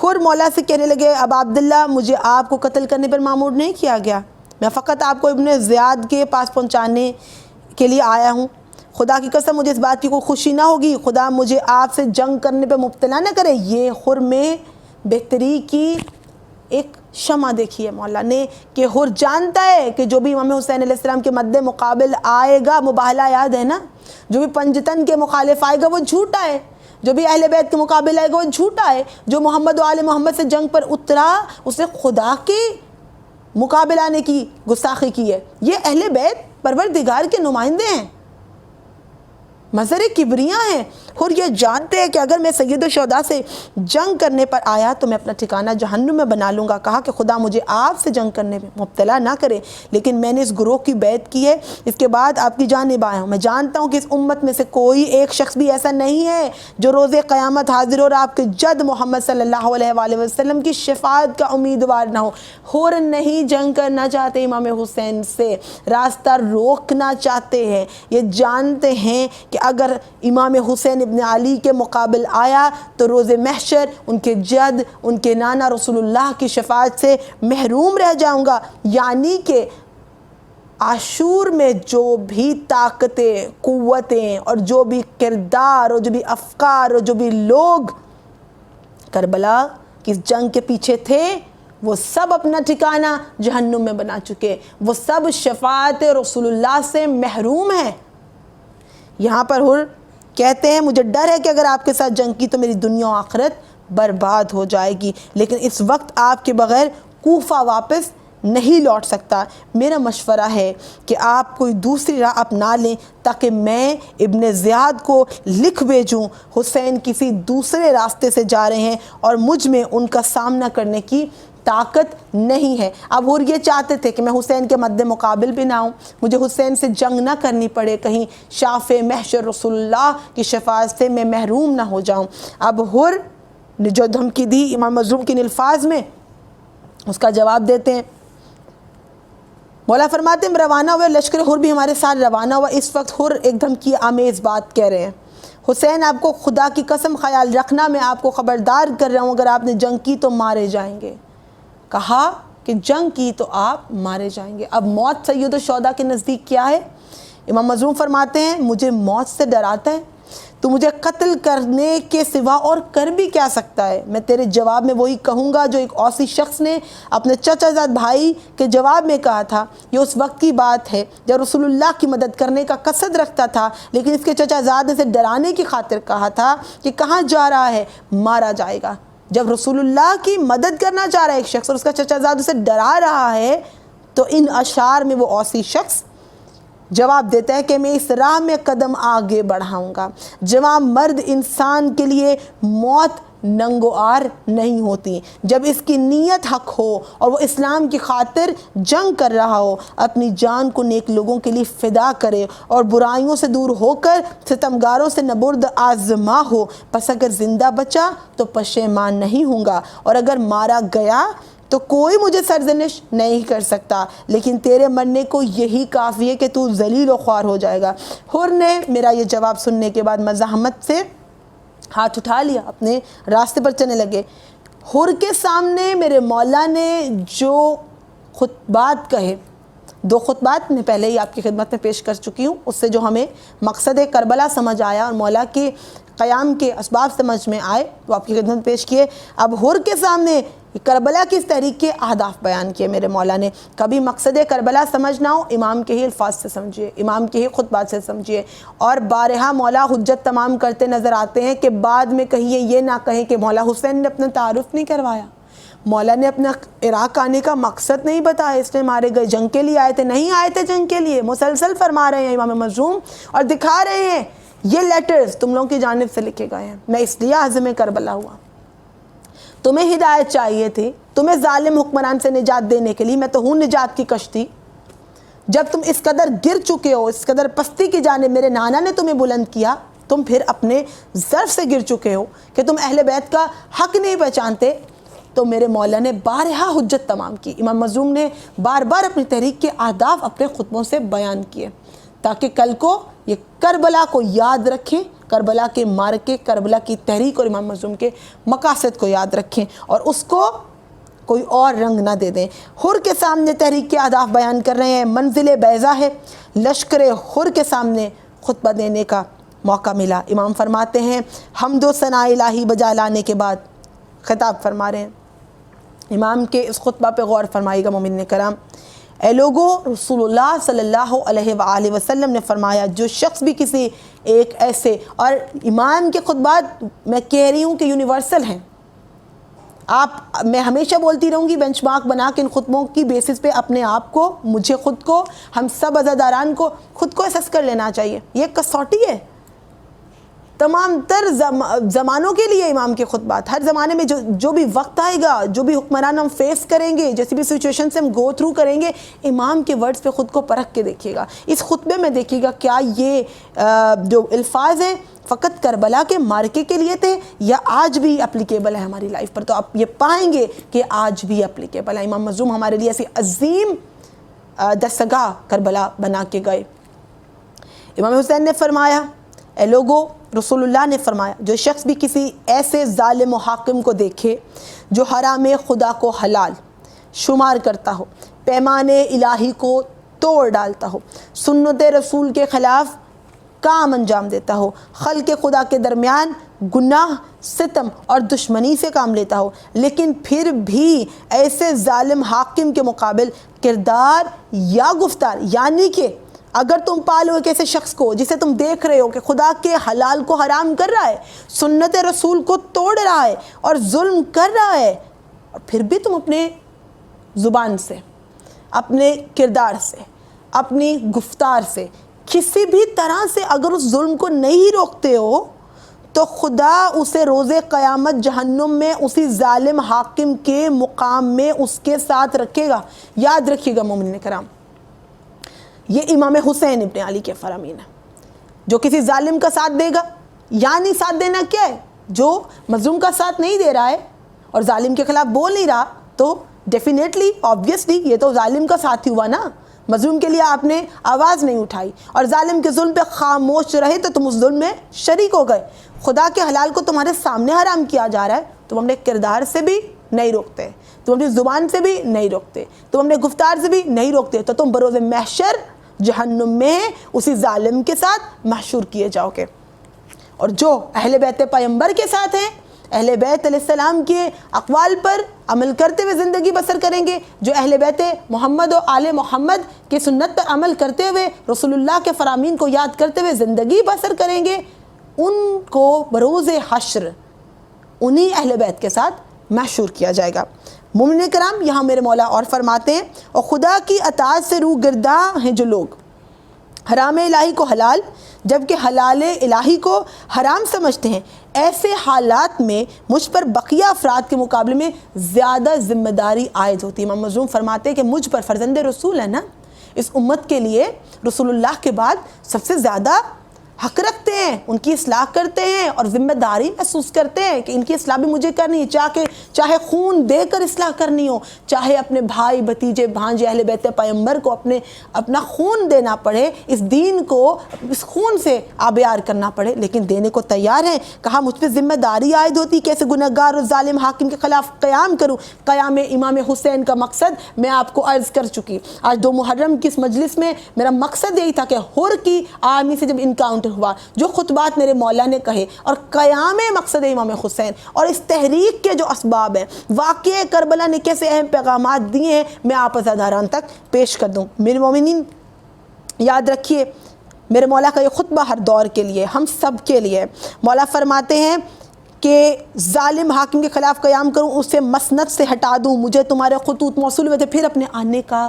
حر مولا سے کہنے لگے، اب عبداللہ مجھے آپ کو قتل کرنے پر مامور نہیں کیا گیا، میں فقط آپ کو ابن زیاد کے پاس پہنچانے کے لیے آیا ہوں۔ خدا کی قسم مجھے اس بات کی کوئی خوشی نہ ہوگی، خدا مجھے آپ سے جنگ کرنے پہ مبتلا نہ کرے۔ یہ حر میں بہتری کی ایک شمع دیکھی ہے مولا نے کہ حر جانتا ہے کہ جو بھی امام حسین علیہ السلام کے مد مقابل آئے گا، مباہلہ یاد ہے نا، جو بھی پنجتن کے مخالف آئے گا وہ جھوٹا ہے، جو بھی اہل بیت کے مقابل آئے گا وہ جھوٹا ہے، جو محمد و آل محمد سے جنگ پر اترا اس نے خدا کے مقابل آنے کی گستاخی کی ہے۔ یہ اہل بیت پروردگار کے نمائندے ہیں، مظہر کبریاں ہیں۔ اور یہ جانتے ہیں کہ اگر میں سید الشہداء سے جنگ کرنے پر آیا تو میں اپنا ٹھکانہ جہنم میں بنا لوں گا۔ کہا کہ خدا مجھے آپ سے جنگ کرنے میں مبتلا نہ کرے، لیکن میں نے اس گروہ کی بیعت کی ہے، اس کے بعد آپ کی جانب آیا ہوں۔ میں جانتا ہوں کہ اس امت میں سے کوئی ایک شخص بھی ایسا نہیں ہے جو روز قیامت حاضر اور آپ کے جد محمد صلی اللہ علیہ وآلہ وسلم کی شفاعت کا امیدوار نہ ہو۔ حر نہیں جنگ کرنا چاہتے امام حسین سے، راستہ روکنا چاہتے ہیں۔ یہ جانتے ہیں کہ اگر امام حسین ابن علی کے مقابل آیا تو روز محشر ان کے جد، ان کے نانا رسول اللہ کی شفاعت سے محروم رہ جاؤں گا۔ یعنی کہ عاشور میں جو بھی طاقتیں، قوتیں اور جو بھی کردار اور جو بھی افکار اور جو بھی لوگ کربلا کی جنگ کے پیچھے تھے، وہ سب اپنا ٹھکانہ جہنم میں بنا چکے، وہ سب شفاعت رسول اللہ سے محروم ہیں۔ یہاں پر حر کہتے ہیں مجھے ڈر ہے کہ اگر آپ کے ساتھ جنگ کی تو میری دنیا و آخرت برباد ہو جائے گی، لیکن اس وقت آپ کے بغیر کوفہ واپس نہیں لوٹ سکتا۔ میرا مشورہ ہے کہ آپ کوئی دوسری راہ اپنا لیں تاکہ میں ابن زیاد کو لکھ بھیجوں حسین کسی دوسرے راستے سے جا رہے ہیں اور مجھ میں ان کا سامنا کرنے کی طاقت نہیں ہے۔ اب حر یہ چاہتے تھے کہ میں حسین کے مد مقابل بھی نہ ہوں، مجھے حسین سے جنگ نہ کرنی پڑے، کہیں شافع محشر رسول اللہ کی شفاعت سے میں محروم نہ ہو جاؤں۔ اب حر نے جو دھمکی دی امام مظلوم کے الفاظ میں، اس کا جواب دیتے ہیں۔ مولا فرماتے ہیں روانہ ہوئے، لشکر حر بھی ہمارے ساتھ روانہ ہوا۔ اس وقت حر ایک دھمکی آمیز بات کہہ رہے ہیں، حسین آپ کو خدا کی قسم خیال رکھنا، میں آپ کو خبردار کر رہا ہوں اگر آپ نے جنگ کی تو مارے جائیں گے۔ کہا کہ جنگ کی تو آپ مارے جائیں گے۔ اب موت سید الشہداء کے نزدیک کیا ہے؟ امام مظلوم فرماتے ہیں مجھے موت سے ڈراتا ہے تو مجھے قتل کرنے کے سوا اور کر بھی کیا سکتا ہے؟ میں تیرے جواب میں وہی کہوں گا جو ایک اوسی شخص نے اپنے چچا زاد بھائی کے جواب میں کہا تھا۔ یہ اس وقت کی بات ہے جب رسول اللہ کی مدد کرنے کا قصد رکھتا تھا، لیکن اس کے چچا زاد نے اسے ڈرانے کی خاطر کہا تھا کہ کہاں جا رہا ہے، مارا جائے گا۔ جب رسول اللہ کی مدد کرنا چاہ رہا ہے ایک شخص اور اس کا چچا زاد اسے ڈرا رہا ہے تو ان اشعار میں وہ اوسی شخص جواب دیتا ہے کہ میں اس راہ میں قدم آگے بڑھاؤں گا۔ جوان مرد انسان کے لیے موت ننگ و آر نہیں ہوتی، جب اس کی نیت حق ہو اور وہ اسلام کی خاطر جنگ کر رہا ہو، اپنی جان کو نیک لوگوں کے لیے فدا کرے اور برائیوں سے دور ہو کر ستمگاروں سے نبرد آزما ہو، پس اگر زندہ بچا تو پشیمان نہیں ہوں گا، اور اگر مارا گیا تو کوئی مجھے سرزنش نہیں کر سکتا، لیکن تیرے مرنے کو یہی کافی ہے کہ تو ذلیل و خوار ہو جائے گا۔ حر نے میرا یہ جواب سننے کے بعد مزاحمت سے ہاتھ اٹھا لیا، اپنے راستے پر چلنے لگے۔ حر کے سامنے میرے مولا نے جو خطبات کہے، دو خطبات میں پہلے ہی آپ کی خدمت میں پیش کر چکی ہوں، اس سے جو ہمیں مقصد کربلا سمجھ آیا اور مولا کے قیام کے اسباب سمجھ میں آئے وہ آپ کی خدمت میں پیش کیے۔ اب حر کے سامنے کربلا کی اس تحریک کے اہداف بیان کیے میرے مولا نے۔ کبھی مقصد کربلا سمجھنا ہو امام کے ہی الفاظ سے سمجھیے، امام کے ہی خطبات سے سمجھیے، اور بارہا مولا حجت تمام کرتے نظر آتے ہیں کہ بعد میں کہیں یہ نہ کہیں کہ مولا حسین نے اپنا تعارف نہیں کروایا، مولا نے اپنا عراق آنے کا مقصد نہیں بتایا، اس نے مارے گئے جنگ کے لیے آئے تھے، نہیں آئے تھے جنگ کے لیے، مسلسل فرما رہے ہیں امام مظلوم اور دکھا رہے ہیں یہ لیٹرز تم لوگوں کی جانب سے لکھے گئے ہیں، میں اس لیے عازم کربلا ہوا، تمہیں ہدایت چاہیے تھی تمہیں ظالم حکمران سے نجات دینے کے لیے میں تو ہوں نجات کی کشتی. جب تم اس قدر گر چکے ہو, اس قدر پستی کی جانب میرے نانا نے تمہیں بلند کیا, تم پھر اپنے ظرف سے گر چکے ہو کہ تم اہل بیت کا حق نہیں پہچانتے, تو میرے مولا نے بارہا حجت تمام کی. امام مظلوم نے بار بار اپنی تحریک کے اہداف اپنے خطبوں سے بیان کیے تاکہ کل کو یہ کربلا کو یاد رکھیں, کربلا کے مارکے, کربلا کی تحریک اور امام مظلوم کے مقاصد کو یاد رکھیں اور اس کو کوئی اور رنگ نہ دے دیں. حر کے سامنے تحریک کے اہداف بیان کر رہے ہیں. منزل بیضا ہے, لشکر حر کے سامنے خطبہ دینے کا موقع ملا. امام فرماتے ہیں حمد و ثنا الہی بجا لانے کے بعد خطاب فرما رہے ہیں. امام کے اس خطبہ پہ غور فرمائیے گا مومنین کرام. اے لوگو, رسول اللہ صلی اللہ علیہ وآلہ وسلم نے فرمایا جو شخص بھی کسی ایک ایسے, اور امام کے خطبات میں کہہ رہی ہوں کہ یونیورسل ہیں, میں ہمیشہ بولتی رہوں گی بینچ مارک بنا کے ان خطبوں کی بیسس پہ اپنے آپ کو, مجھے خود کو, ہم سب عزاداران کو خود کو اسیس کر لینا چاہیے. یہ کسوٹی ہے تمام تر زمانوں کے لیے. امام کے خطبات ہر زمانے میں جو بھی وقت آئے گا, جو بھی حکمران ہم فیس کریں گے, جیسی بھی سچویشن سے ہم گو تھرو کریں گے, امام کے ورڈز پہ خود کو پرکھ کے دیکھیے گا. اس خطبے میں دیکھیے گا کیا یہ جو الفاظ ہیں فقط کربلا کے مارکے کے لیے تھے یا آج بھی اپلیکیبل ہے ہماری لائف پر. تو آپ یہ پائیں گے کہ آج بھی اپلیکیبل ہے. امام مظلوم ہمارے لیے ایسی عظیم دستگاہ کربلا بنا کے گئے. امام حسین نے فرمایا اے لوگو, رسول اللہ نے فرمایا جو شخص بھی کسی ایسے ظالم و حاکم کو دیکھے جو حرام خدا کو حلال شمار کرتا ہو, پیمانے الہی کو توڑ ڈالتا ہو, سنت رسول کے خلاف کام انجام دیتا ہو, خلق خدا کے درمیان گناہ, ستم اور دشمنی سے کام لیتا ہو, لیکن پھر بھی ایسے ظالم حاکم کے مقابل کردار یا گفتار, یعنی کہ اگر تم پالو ایک ایسے شخص کو جسے تم دیکھ رہے ہو کہ خدا کے حلال کو حرام کر رہا ہے, سنت رسول کو توڑ رہا ہے اور ظلم کر رہا ہے, اور پھر بھی تم اپنے زبان سے, اپنے کردار سے, اپنی گفتار سے, کسی بھی طرح سے اگر اس ظلم کو نہیں روکتے ہو, تو خدا اسے روز قیامت جہنم میں اسی ظالم حاکم کے مقام میں اس کے ساتھ رکھے گا. یاد رکھیے گا مومنین کرام, یہ امام حسین ابن علی کے فرامین ہے. جو کسی ظالم کا ساتھ دے گا, یعنی ساتھ دینا کیا ہے, جو مظلوم کا ساتھ نہیں دے رہا ہے اور ظالم کے خلاف بول نہیں رہا, تو ڈیفینیٹلی آبویسلی یہ تو ظالم کا ساتھ ہی ہوا نا. مظلوم کے لیے آپ نے آواز نہیں اٹھائی اور ظالم کے ظلم پہ خاموش رہے تو تم اس ظلم میں شریک ہو گئے. خدا کے حلال کو تمہارے سامنے حرام کیا جا رہا ہے, تم اپنے کردار سے بھی نہیں روکتے, تم اپنی زبان سے بھی نہیں روکتے, تم اپنے گفتار سے بھی نہیں روکتے, تو تم بروز محشر جہنم میں اسی ظالم کے ساتھ محشور کیے جاؤ گے. اور جو اہل بیت پیغمبر کے ساتھ ہیں, اہل بیت علیہ السلام کے اقوال پر عمل کرتے ہوئے زندگی بسر کریں گے, جو اہل بیت محمد و آل محمد کے سنت پر عمل کرتے ہوئے رسول اللہ کے فرامین کو یاد کرتے ہوئے زندگی بسر کریں گے, ان کو بروز حشر انہی اہل بیت کے ساتھ محشور کیا جائے گا. مومنین کرام, یہاں میرے مولا اور فرماتے ہیں اور خدا کی اطاعت سے روح گرداں ہیں جو لوگ حرام الہی کو حلال جبکہ حلال الہی کو حرام سمجھتے ہیں, ایسے حالات میں مجھ پر بقیہ افراد کے مقابلے میں زیادہ ذمہ داری عائد ہوتی ہے. امام مظلوم فرماتے ہیں کہ مجھ پر, فرزند رسول ہے نا, اس امت کے لیے رسول اللہ کے بعد سب سے زیادہ حق رکھتے ہیں, ان کی اصلاح کرتے ہیں اور ذمہ داری محسوس کرتے ہیں کہ ان کی اصلاح بھی مجھے کرنی ہے, چاہے خون دے کر اصلاح کرنی ہو, چاہے اپنے بھائی بھتیجے بھانجے اہل بیت پیغمبر کو اپنا خون دینا پڑے, اس دین کو اس خون سے آبیار کرنا پڑے, لیکن دینے کو تیار ہیں. کہا مجھ پہ ذمہ داری عائد ہوتی, کیسے گنہگار اور ظالم حاکم کے خلاف قیام کروں. قیام امام حسین کا مقصد میں آپ کو عرض کر چکی. آج 2 محرم کی اس مجلس میں میرا مقصد یہی تھا کہ حر کی آرمی سے جب انکاؤنٹر ہوا, جو خطبات میرے مولا نے کہے, اور قیام مقصد امام حسین اور اس تحریک کے جو اسباب ہیں, واقعہ کربلا نے کیسے اہم پیغامات دیے ہیں, میں آپ عزاداران تک پیش کر دوں. میرے مومنین یاد رکھیے, میرے مولا کا یہ خطبہ ہر دور کے لیے, ہم سب کے لیے. مولا فرماتے ہیں کہ ظالم حاکم کے خلاف قیام کروں, اسے مسند سے ہٹا دوں, مجھے تمہارے خطوط موصول ہوئے تھے, پھر اپنے آنے کا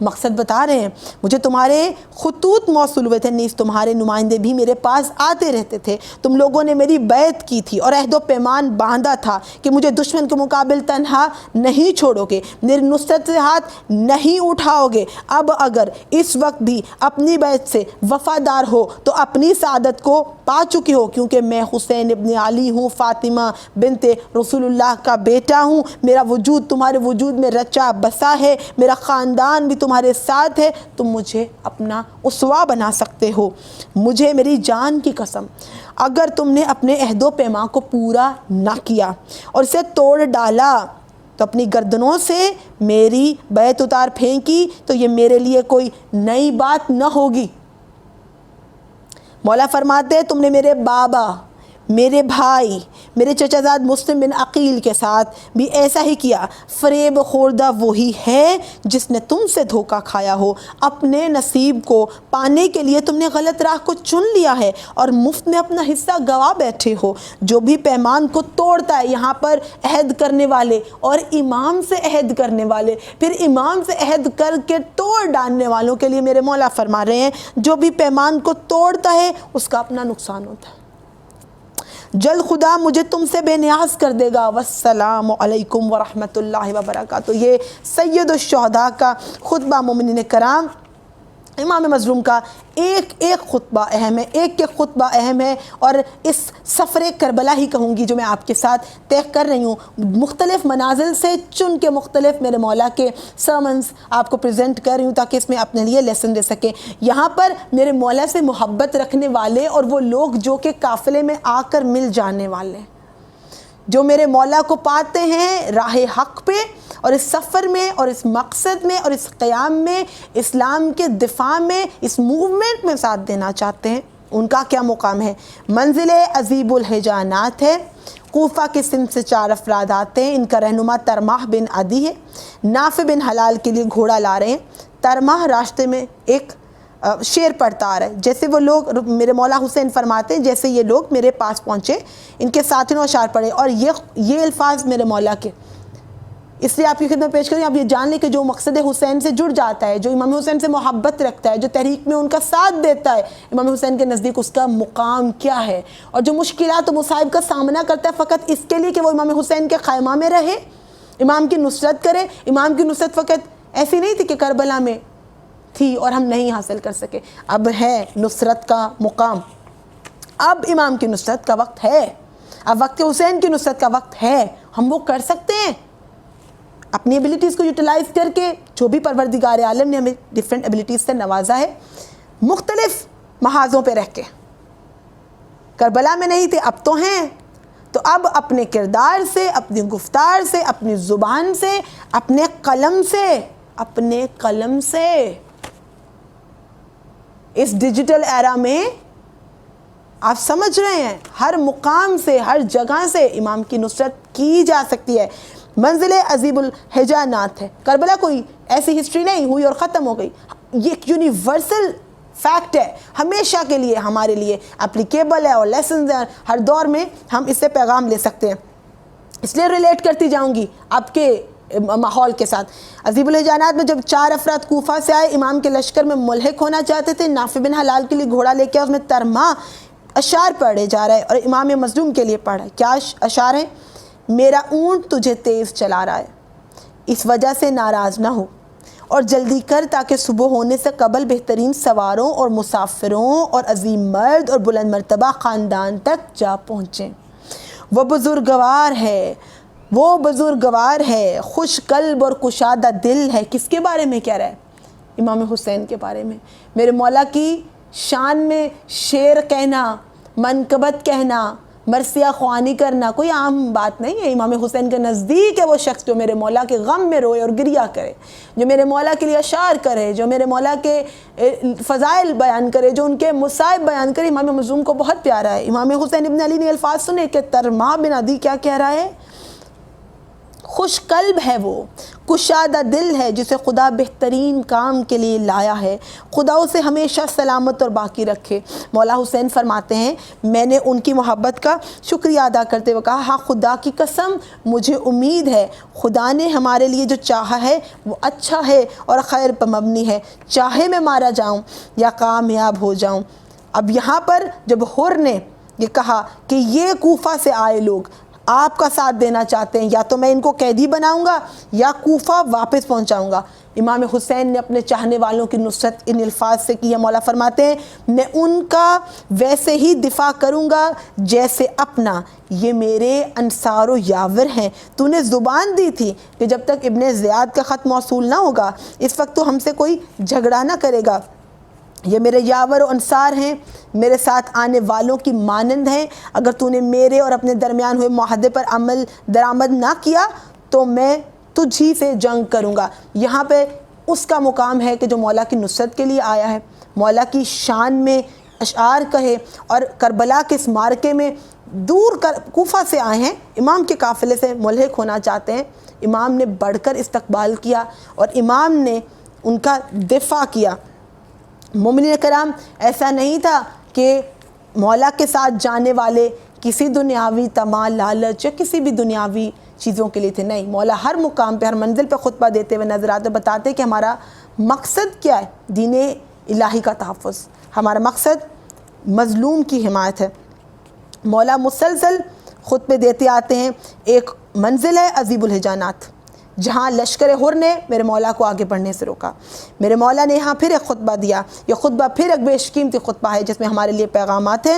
مقصد بتا رہے ہیں، مجھے تمہارے خطوط موصول ہوئے تھے، نیز تمہارے نمائندے بھی میرے پاس آتے رہتے تھے، تم لوگوں نے میری بیعت کی تھی اور عہد و پیمان باندھا تھا کہ مجھے دشمن کے مقابل تنہا نہیں چھوڑو گے، میری نصرت سے ہاتھ نہیں اٹھاؤ گے۔ اب اگر اس وقت بھی اپنی بیعت سے وفادار ہو تو اپنی سعادت کو پا چکے ہو، کیونکہ میں حسین ابن علی ہوں، فاطمہ بنت رسول اللہ کا بیٹا ہوں، میرا وجود تمہارے وجود میں رچا بسا ہے، میرا خاندان بھی تمہارے ساتھ ہے، تم مجھے اپنا اسوہ بنا سکتے ہو۔ مجھے میری جان کی قسم، اگر تم نے اپنے عہد و پیمان کو پورا نہ کیا اور اسے توڑ ڈالا تو اپنی گردنوں سے میری بیعت اتار پھینکی تو یہ میرے لیے کوئی نئی بات نہ ہوگی۔ مولا فرماتے ہیں تم نے میرے بابا، میرے بھائی، میرے چچا زاد مسلم بن عقیل کے ساتھ بھی ایسا ہی کیا۔ فریب خوردہ وہی ہے جس نے تم سے دھوکہ کھایا ہو، اپنے نصیب کو پانے کے لیے تم نے غلط راہ کو چن لیا ہے اور مفت میں اپنا حصہ گوا بیٹھے ہو۔ جو بھی پیمان کو توڑتا ہے، یہاں پر عہد کرنے والے اور امام سے عہد کرنے والے، پھر امام سے عہد کر کے توڑ ڈالنے والوں کے لیے میرے مولا فرما رہے ہیں جو بھی پیمان کو توڑتا ہے اس کا اپنا نقصان ہوتا ہے۔ جلد خدا مجھے تم سے بے نیاز کر دے گا۔ والسلام علیکم ورحمۃ اللہ وبرکاتہ۔ یہ سید الشہداء کا خطبہ مومنین کرام، امام مظلوم کا ایک ایک خطبہ اہم ہے، ایک ایک خطبہ اہم ہے، اور اس سفر کربلا ہی کہوں گی جو میں آپ کے ساتھ طے کر رہی ہوں، مختلف منازل سے چن کے مختلف میرے مولا کے سرمنز آپ کو پریزنٹ کر رہی ہوں تاکہ اس میں اپنے لیے لیسن دے سکیں۔ یہاں پر میرے مولا سے محبت رکھنے والے اور وہ لوگ جو کہ قافلے میں آ کر مل جانے والے، جو میرے مولا کو پاتے ہیں راہ حق پہ، اور اس سفر میں اور اس مقصد میں اور اس قیام میں، اسلام کے دفاع میں، اس موومنٹ میں ساتھ دینا چاہتے ہیں، ان کا کیا مقام ہے۔ منزل عذیب الحجانات ہے، کوفہ کے سندھ سے 4 افراد آتے ہیں، ان کا رہنما ترماح بن عدی ہے، نافع بن حلال کے لیے گھوڑا لا رہے ہیں۔ ترماح راستے میں ایک شعر پڑھتا آ رہا ہے، جیسے وہ لوگ، میرے مولا حسین فرماتے ہیں جیسے یہ لوگ میرے پاس پہنچے، ان کے ساتھیوں نے اشعار پڑھے، اور یہ الفاظ میرے مولا کے، اس لیے آپ کی خدمت پیش کریں۔ آپ یہ جان لیں کہ جو مقصد حسین سے جڑ جاتا ہے، جو امام حسین سے محبت رکھتا ہے، جو تحریک میں ان کا ساتھ دیتا ہے، امام حسین کے نزدیک اس کا مقام کیا ہے، اور جو مشکلات و مصائب کا سامنا کرتا ہے فقط اس کے لیے کہ وہ امام حسین کے خیمہ میں رہے، امام کی نصرت کرے۔ امام کی نصرت فقط ایسی نہیں تھی کہ کربلا میں تھی اور ہم نہیں حاصل کر سکے، اب ہے نصرت کا مقام، اب امام کی نصرت کا وقت ہے، اب وقت حسین کی نصرت کا وقت ہے، ہم وہ کر سکتے ہیں اپنی ایبیلیٹیز کو یوٹیلائز کر کے، جو بھی پروردگار عالم نے ہمیں ڈیفرنٹ ایبیلیٹیز سے نوازا ہے، مختلف محاذوں پہ رہ کے۔ کربلا میں نہیں تھے، اب تو ہیں، تو اب اپنے کردار سے، اپنی گفتار سے، اپنی زبان سے، اپنے قلم سے اس ڈیجیٹل ایرا میں آپ سمجھ رہے ہیں ہر مقام سے، ہر جگہ سے امام کی نصرت کی جا سکتی ہے۔ منزل عذیب الحجانات ہے، کربلا کوئی ایسی ہسٹری نہیں ہوئی اور ختم ہو گئی، یہ ایک یونیورسل فیکٹ ہے، ہمیشہ کے لیے ہمارے لیے اپلیکیبل ہے، اور لیسنز ہیں، ہر دور میں ہم اس سے پیغام لے سکتے ہیں۔ اس لیے ریلیٹ کرتی جاؤں گی آپ کے ماحول کے ساتھ۔ عذیب الحجانات میں جب 4 افراد کوفہ سے آئے، امام کے لشکر میں ملحق ہونا چاہتے تھے، نافع بن حلال کے لیے گھوڑا لے کے اس میں ترماح اشعار پڑھے جا رہا ہے، اور امام مظلوم کے لیے پڑھا ہے۔ کیا اشعار ہیں؟ میرا اونٹ تجھے تیز چلا رہا ہے، اس وجہ سے ناراض نہ ہو، اور جلدی کر تاکہ صبح ہونے سے قبل بہترین سواروں اور مسافروں اور عظیم مرد اور بلند مرتبہ خاندان تک جا پہنچیں۔ وہ بزرگوار ہے، خوش قلب اور کشادہ دل ہے۔ کس کے بارے میں کہہ رہا ہے؟ امام حسین کے بارے میں۔ میرے مولا کی شان میں شعر کہنا، منقبت کہنا، مرثیہ خوانی کرنا کوئی عام بات نہیں ہے۔ امام حسین کے نزدیک ہے وہ شخص جو میرے مولا کے غم میں روئے اور گریہ کرے، جو میرے مولا کے لیے اشعار کرے، جو میرے مولا کے فضائل بیان کرے، جو ان کے مصائب بیان کرے۔ امام مظلوم کو بہت پیارا ہے۔ امام حسین ابن علی نے الفاظ سنے کہ ترماح بن عدی کیا کہہ رہا ہے؟ خوش قلب ہے وہ، کشادہ دل ہے جسے خدا بہترین کام کے لیے لایا ہے، خدا اسے ہمیشہ سلامت اور باقی رکھے۔ مولا حسین فرماتے ہیں میں نے ان کی محبت کا شکریہ ادا کرتے ہوئے کہا ہاں خدا کی قسم مجھے امید ہے خدا نے ہمارے لیے جو چاہا ہے وہ اچھا ہے اور خیر پر مبنی ہے، چاہے میں مارا جاؤں یا کامیاب ہو جاؤں۔ اب یہاں پر جب حر نے یہ کہا کہ یہ کوفہ سے آئے لوگ آپ کا ساتھ دینا چاہتے ہیں، یا تو میں ان کو قیدی بناؤں گا یا کوفہ واپس پہنچاؤں گا، امام حسین نے اپنے چاہنے والوں کی نصرت ان الفاظ سے کی ہے۔ مولا فرماتے ہیں میں ان کا ویسے ہی دفاع کروں گا جیسے اپنا، یہ میرے انصار و یاور ہیں۔ تو نے زبان دی تھی کہ جب تک ابن زیاد کا خط موصول نہ ہوگا اس وقت تو ہم سے کوئی جھگڑا نہ کرے گا، یہ میرے یاور و انصار ہیں، میرے ساتھ آنے والوں کی مانند ہیں، اگر تو نے میرے اور اپنے درمیان ہوئے معاہدے پر عمل درآمد نہ کیا تو میں تجھ ہی سے جنگ کروں گا۔ یہاں پہ اس کا مقام ہے کہ جو مولا کی نصرت کے لیے آیا ہے، مولا کی شان میں اشعار کہے، اور کربلا کے اس مارکے میں دور کوفہ سے آئے ہیں، امام کے قافلے سے ملحق ہونا چاہتے ہیں، امام نے بڑھ کر استقبال کیا اور امام نے ان کا دفاع کیا۔ مومنین کرام ایسا نہیں تھا کہ مولا کے ساتھ جانے والے کسی دنیاوی طمع لالچ یا کسی بھی دنیاوی چیزوں کے لیے تھے، نہیں، مولا ہر مقام پہ ہر منزل پہ خطبہ دیتے ہوئے نظر آتے، بتاتے کہ ہمارا مقصد کیا ہے، دین الہی کا تحفظ، ہمارا مقصد مظلوم کی حمایت ہے۔ مولا مسلسل خطبے دیتے آتے ہیں۔ ایک منزل ہے عذیب الحجانات جہاں لشکر حر نے میرے مولا کو آگے بڑھنے سے روکا، میرے مولا نے یہاں پھر ایک خطبہ دیا، یہ خطبہ پھر ایک بیش قیمتی خطبہ ہے جس میں ہمارے لیے پیغامات ہیں۔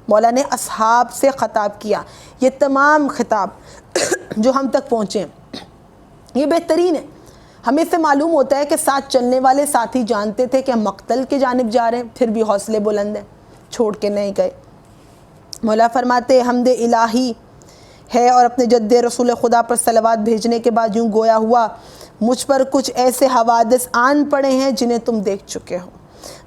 مولا نے اصحاب سے خطاب کیا، یہ تمام خطاب جو ہم تک پہنچے یہ بہترین ہے۔ ہمیں اس سے معلوم ہوتا ہے کہ ساتھ چلنے والے ساتھی جانتے تھے کہ ہم مقتل کی جانب جا رہے ہیں، پھر بھی حوصلے بلند ہیں، چھوڑ کے نہیں گئے۔ مولا فرماتے حمد الہی ہے اور اپنے جد رسول خدا پر صلوات بھیجنے کے بعد یوں گویا ہوا مجھ پر کچھ ایسے حوادث آن پڑے ہیں جنہیں تم دیکھ چکے ہو۔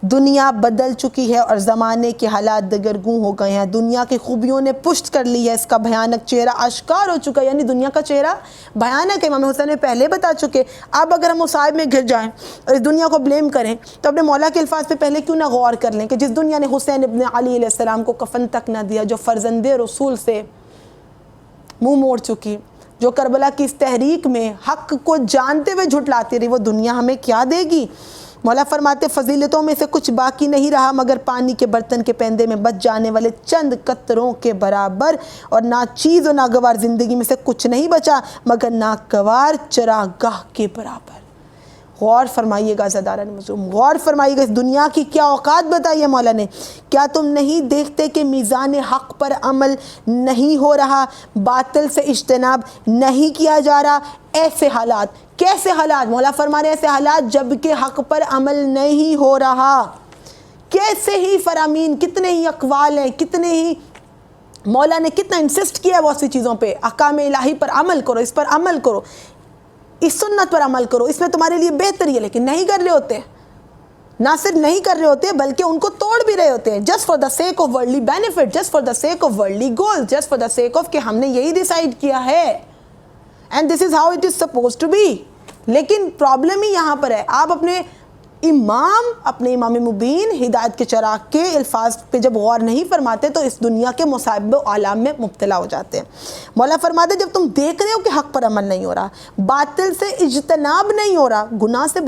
دنیا بدل چکی ہے اور زمانے کے حالات دگرگوں ہو گئے ہیں، دنیا کی خوبیوں نے پشت کر لی ہے، اس کا بھیانک چہرہ آشکار ہو چکا ہے، یعنی دنیا کا چہرہ بھیانک ہے، امام حسین نے پہلے بتا چکے۔ اب اگر ہم مصائب میں گر جائیں اور اس دنیا کو بلیم کریں تو اپنے مولا کے الفاظ پہ پہلے کیوں نہ غور کر لیں کہ جس دنیا نے حسین ابن علی علیہ السلام کو کفن تک نہ دیا، جو فرزند رسول سے منہ موڑ چکی، جو کربلا کی اس تحریک میں حق کو جانتے ہوئے جھٹلاتی رہی، وہ دنیا ہمیں کیا دے گی؟ مولا فرماتے فضیلتوں میں سے کچھ باقی نہیں رہا مگر پانی کے برتن کے پیندے میں بچ جانے والے چند قطروں کے برابر، اور ناچیز و ناگوار زندگی میں سے کچھ نہیں بچا مگر ناگوار چراگاہ کے برابر۔ غور فرمائیے گا عزاداران مظلوم، غور فرمائیے گا، اس دنیا کی کیا اوقات بتائی ہے مولا نے۔ کیا تم نہیں دیکھتے کہ میزان حق پر عمل نہیں ہو رہا، باطل سے اجتناب نہیں کیا جا رہا؟ ایسے حالات، کیسے حالات؟ مولا فرما رہے ہیں ایسے حالات جب کہ حق پر عمل نہیں ہو رہا، کیسے ہی فرامین، کتنے ہی اقوال ہیں، کتنے ہی مولا نے کتنا انسسٹ کیا ہے بہت سی چیزوں پہ، احکام الہی پر عمل کرو، اس پر عمل کرو، اس سنت پر عمل کرو، اس میں تمہارے لیے بہتری ہے، لیکن نہیں کر رہے ہوتے، نہ صرف نہیں کر رہے ہوتے بلکہ ان کو توڑ بھی رہے ہوتے ہیں، just for the sake of worldly benefit, just for the sake of worldly goal, just for the sake of کہ ہم نے یہی ڈیسائیڈ کیا ہے and this is how it is suppose to be. لیکن پرابلم ہی یہاں پر ہے، آپ اپنے امام مبین ہدایت کے چراغ کے الفاظ پہ جب غور نہیں فرماتے تو اس دنیا کے مصائب و آلام میں مبتلا ہو جاتے ہیں۔ مولا فرماتے جب تم دیکھ رہے ہو کہ حق پر عمل نہیں ہو رہا، باطل سے اجتناب نہیں ہو رہا، گناہ سے